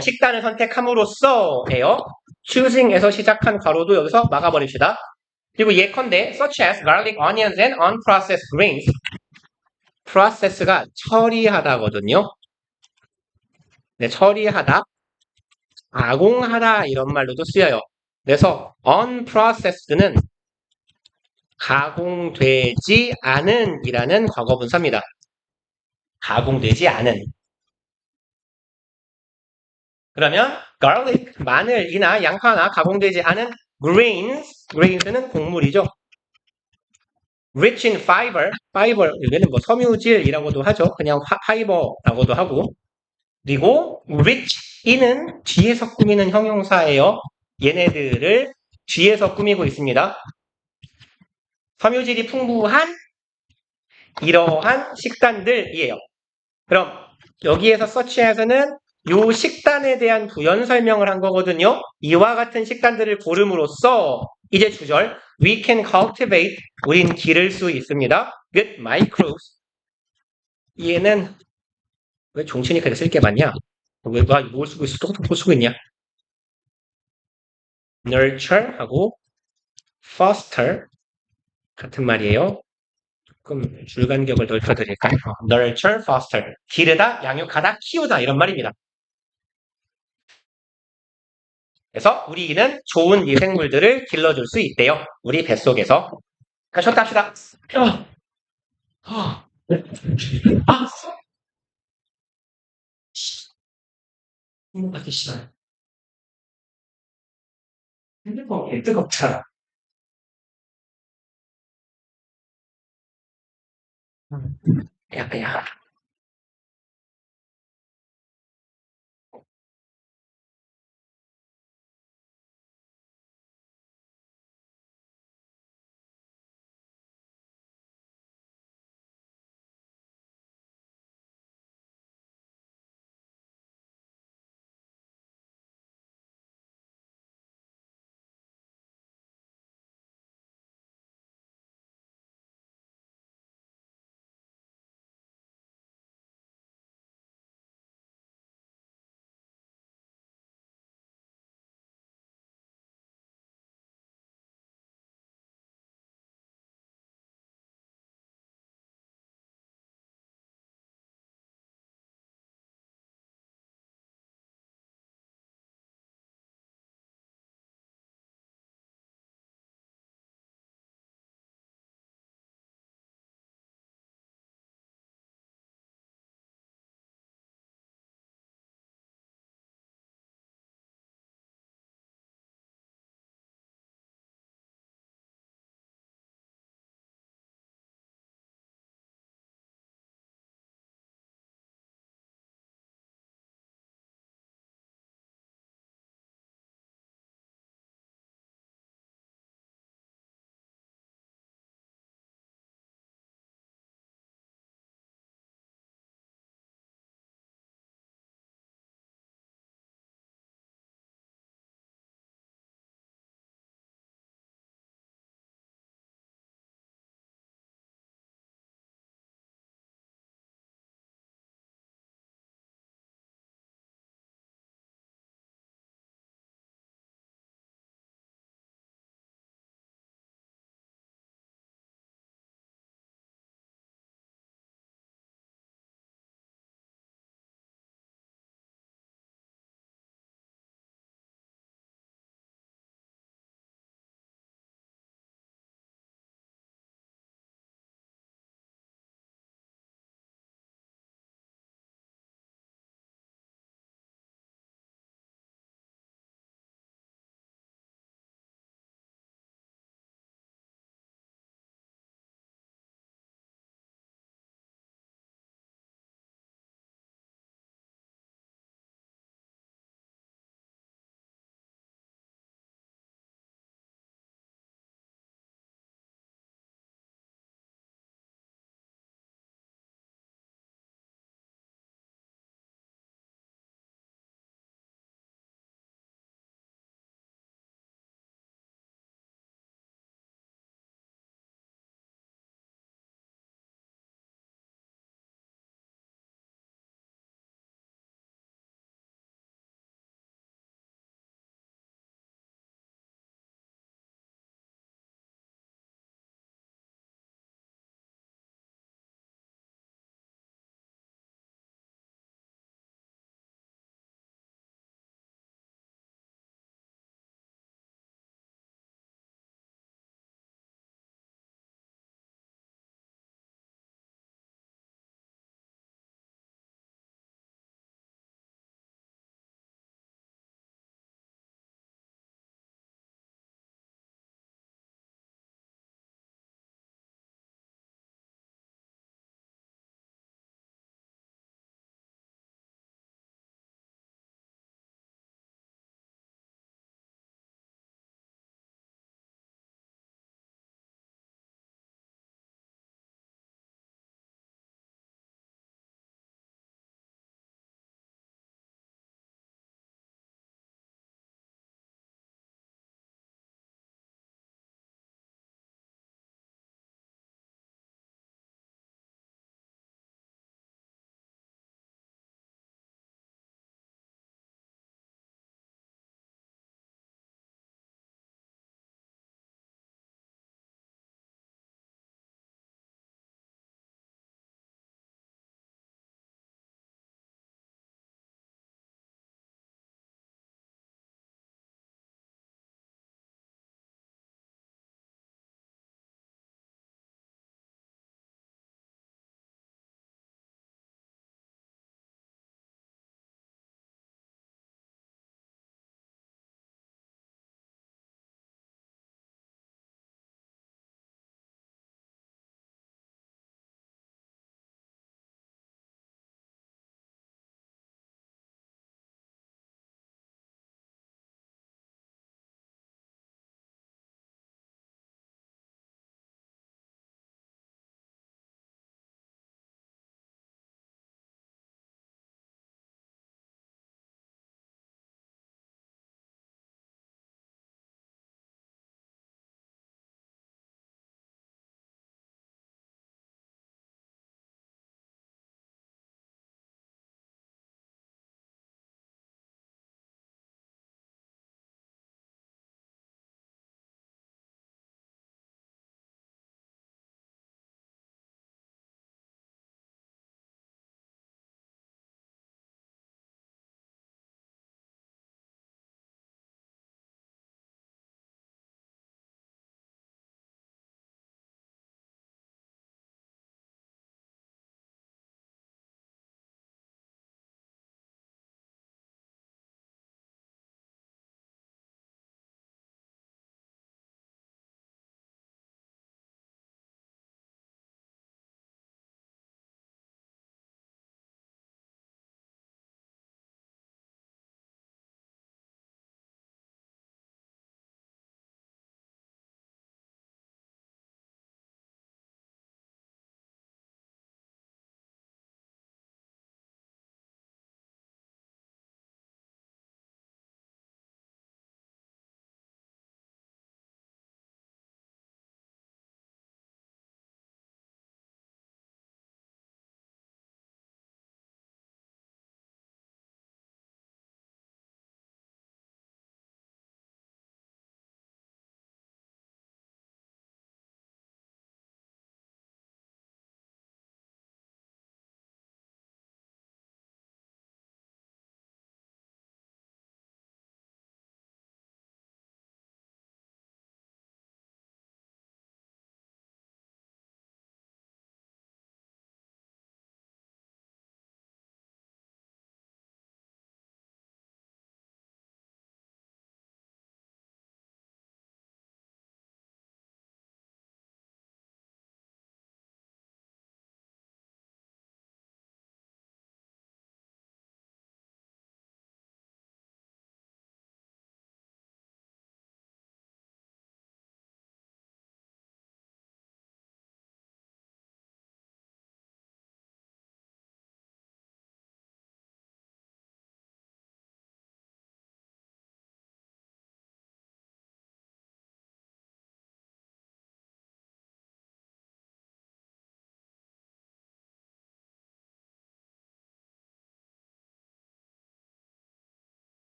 Speaker 1: 식단을 선택함으로써예요. choosing에서 시작한 괄호도 여기서 막아버립시다. 그리고 예컨대 such as garlic, onions and unprocessed grains. process가 처리하다거든요. 네, 처리하다, 가공하다 이런 말로도 쓰여요. 그래서 unprocessed는 가공되지 않은 이라는 과거분사입니다. 가공되지 않은. 그러면 garlic, 마늘이나 양파나 가공되지 않은 grains는 곡물이죠. rich in fiber, 여기는 뭐 섬유질이라고도 하죠. 그냥 파이버라고도 하고. 그리고 rich in은 뒤에서 꾸미는 형용사예요. 얘네들을 뒤에서 꾸미고 있습니다. 섬유질이 풍부한 이러한 식단들이에요. 그럼 여기에서 such as는 요 식단에 대한 부연 설명을 한 거거든요. 이와 같은 식단들을 고름으로써 이제 주절 we can cultivate 우린 기를 수 있습니다. good microbes 얘는 왜 종친이 그렇게 쓸 게 많냐? 뭘 쓰고 있어? 똑똑 쓰고 있냐? nurture 하고 foster 같은 말이에요. 조금 줄간격을 넓혀드릴까요? nurture, foster 기르다, 양육하다, 키우다 이런 말입니다. 그래서 우리는 좋은 미생물들을 길러줄 수 있대요. 우리 뱃속에서. 쉬었다 합시다. 행복하기 싫어요. 핸드폰 뜨겁잖아. 야.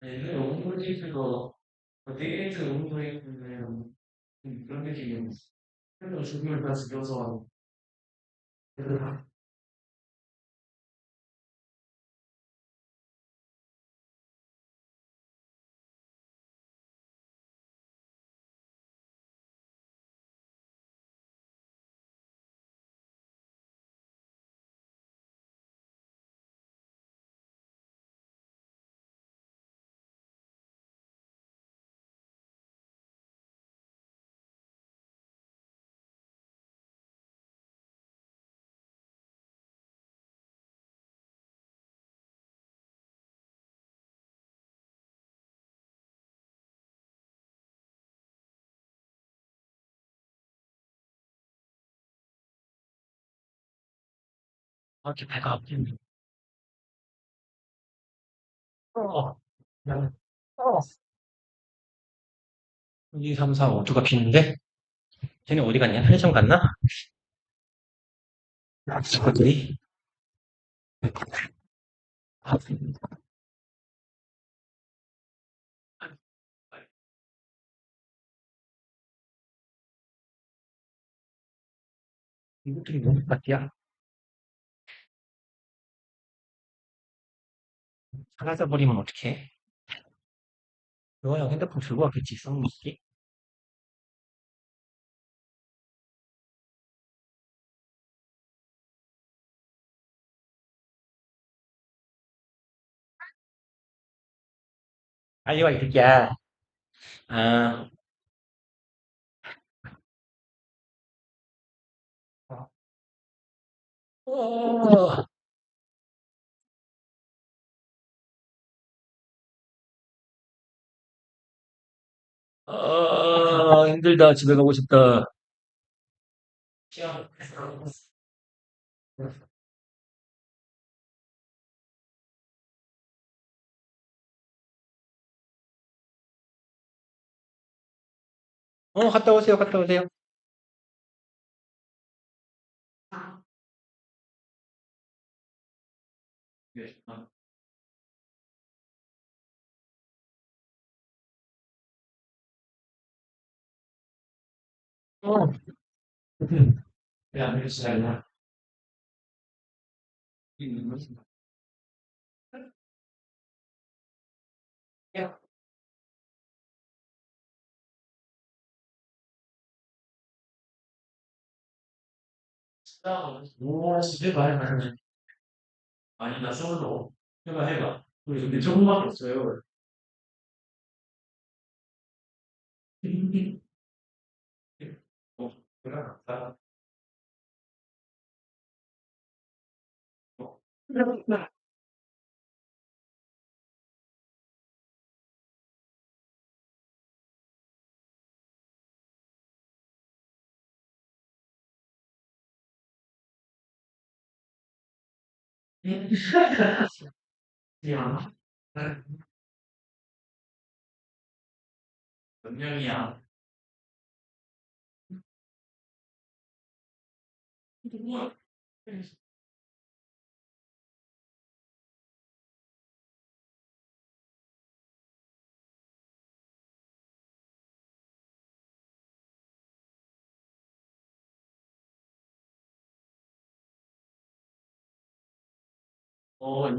Speaker 1: 네, 옹물집에서 데이트 옹물에 그런 느낌이었어. 그래서 죽음을 다 죽여서 이렇게 배가 아프네. 어, 어. 1, 2, 3, 4, 5, 누가 비는데? 쟤네 어디 갔냐? 편의점 갔나? 저것들이? 아, 이것들이 뭔 같이야? 사라져 버리면 어떡해? 요형 핸드폰 들고 왔겠지, 써먹기? 빨리 와, 이 새끼야. 아, 어, 힘들다. 집에 가고 싶다. 갔다 오세요, 갔다 오세요. 네. 어, 야, 알겠어. 야, 집에 가야 아니, 나 솔로. 해봐. 우리 근데 조금밖에 없어요. 그래, 나, 야, 몇 명이야?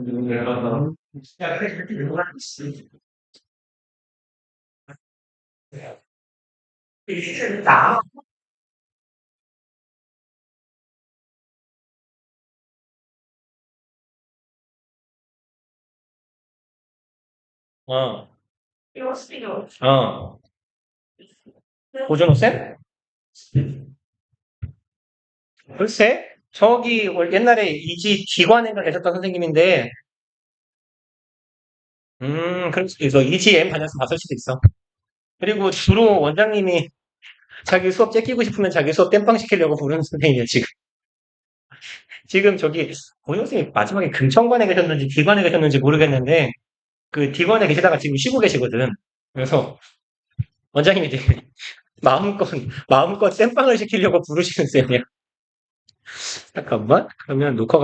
Speaker 1: 이제 내가 야, 그래, 그렇게 놀았지. 이게 나? 어, 어. 고전호 쌤? 글쎄, 저기 옛날에 이지 기관회가 계셨던 선생님인데, 그럴 수도 있어. 이지M 다녀서 봤을 수도 있어. 그리고 주로 원장님이 자기 수업 째끼고 싶으면 자기 수업 땜빵 시키려고 부르는 선생님이야, 지금. 지금 저기, 고현 선생님이 마지막에 금천관에 계셨는지 기관에 계셨는지 모르겠는데, 그 D1에 계시다가 지금 쉬고 계시거든. 그래서 원장님이 되게 마음껏 쌤빵을 시키려고 부르시는 쌤이야. 잠깐만. 그러면 녹화가